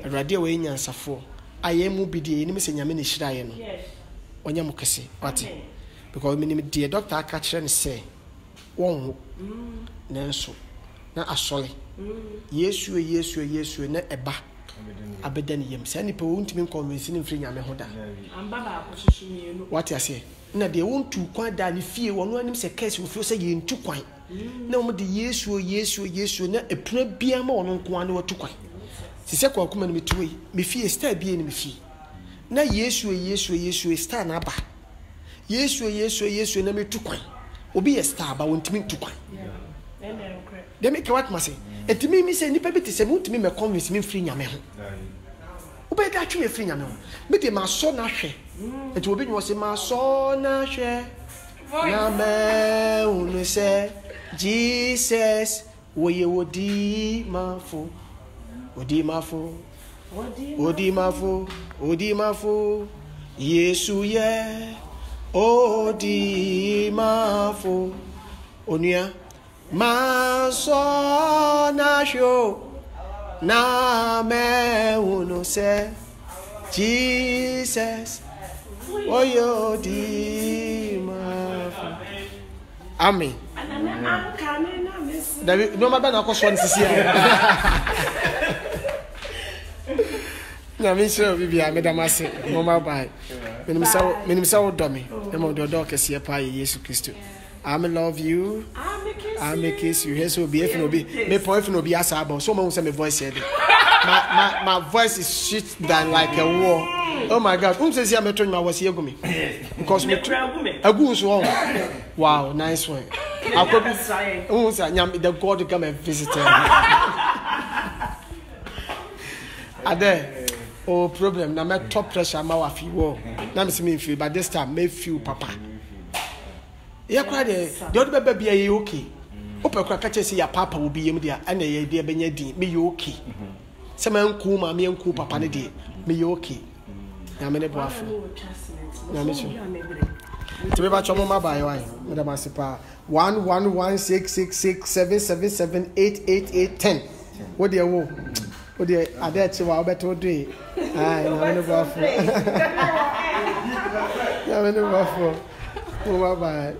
Awurade we nyansafo. Ayemu bidi ni me se nyame ne hira ye no. Onya mo kese wati. Because me ni the doctor aka kire ne say won nanso na asole. Yesu na eba abeda ne yem. Sa ni pe wontimi convince ni mfiri nyame hoda. Amba ba akosusu mienu. What you say? Na de wontu kwa da ne fie wono anim se case wo fio se ye ntu kwan. Na mo de Yesu na epuna bia ma wono nko ane watu kwan. Sise kwa kuma ni mituwe me fie star bia ni me fie. Na Yesu star na aba. Yesu na metu kwan. Obi ye star ba wontimi tu kwan. Dem make what must say. Etimi mi say nipa bi te se wontimi me convince me mfiri nyame ho. Ube da twi efri nyame ho. Me de ma so na hwe. Enti obi nwo se ma so na hwe. Na me unu se Jesus woye wodi mafo. Odi mafo. Yesu ye odi mafo. Onia ma so na hwe. Na me unu se Jesus oyo di ma. Amen. David no matter na ko so nsisi ya. Na me sure bibia me damase mo ma bai. Menim sa do me. E mo do kese pa Yesu Kristo. I love you. I make kiss you. Here so be if no be. Me point if no be asa about. So man say my voice here. My voice is shit than like a war. Oh my God. Says here me turn my voice here go me. Because me agu so wow, nice one. I say the God come and visit her. Ade oh problem na me top pressure ma wa fi wo. Na me see me feel but this time me feel papa. Yeah, quite the other baby are okay. Open cracker say your papa will be him there, and a dear Benyadi, me okay. Some man cool, mammy and cool papa, me okay. Now, many boyfriend. Now, Mister. To be about your mama by one, Madame Asipa 11166677788810. What dear wo? What dear, I dare to our better day. I know many boyfriend. Now, many boyfriend. Bye bye.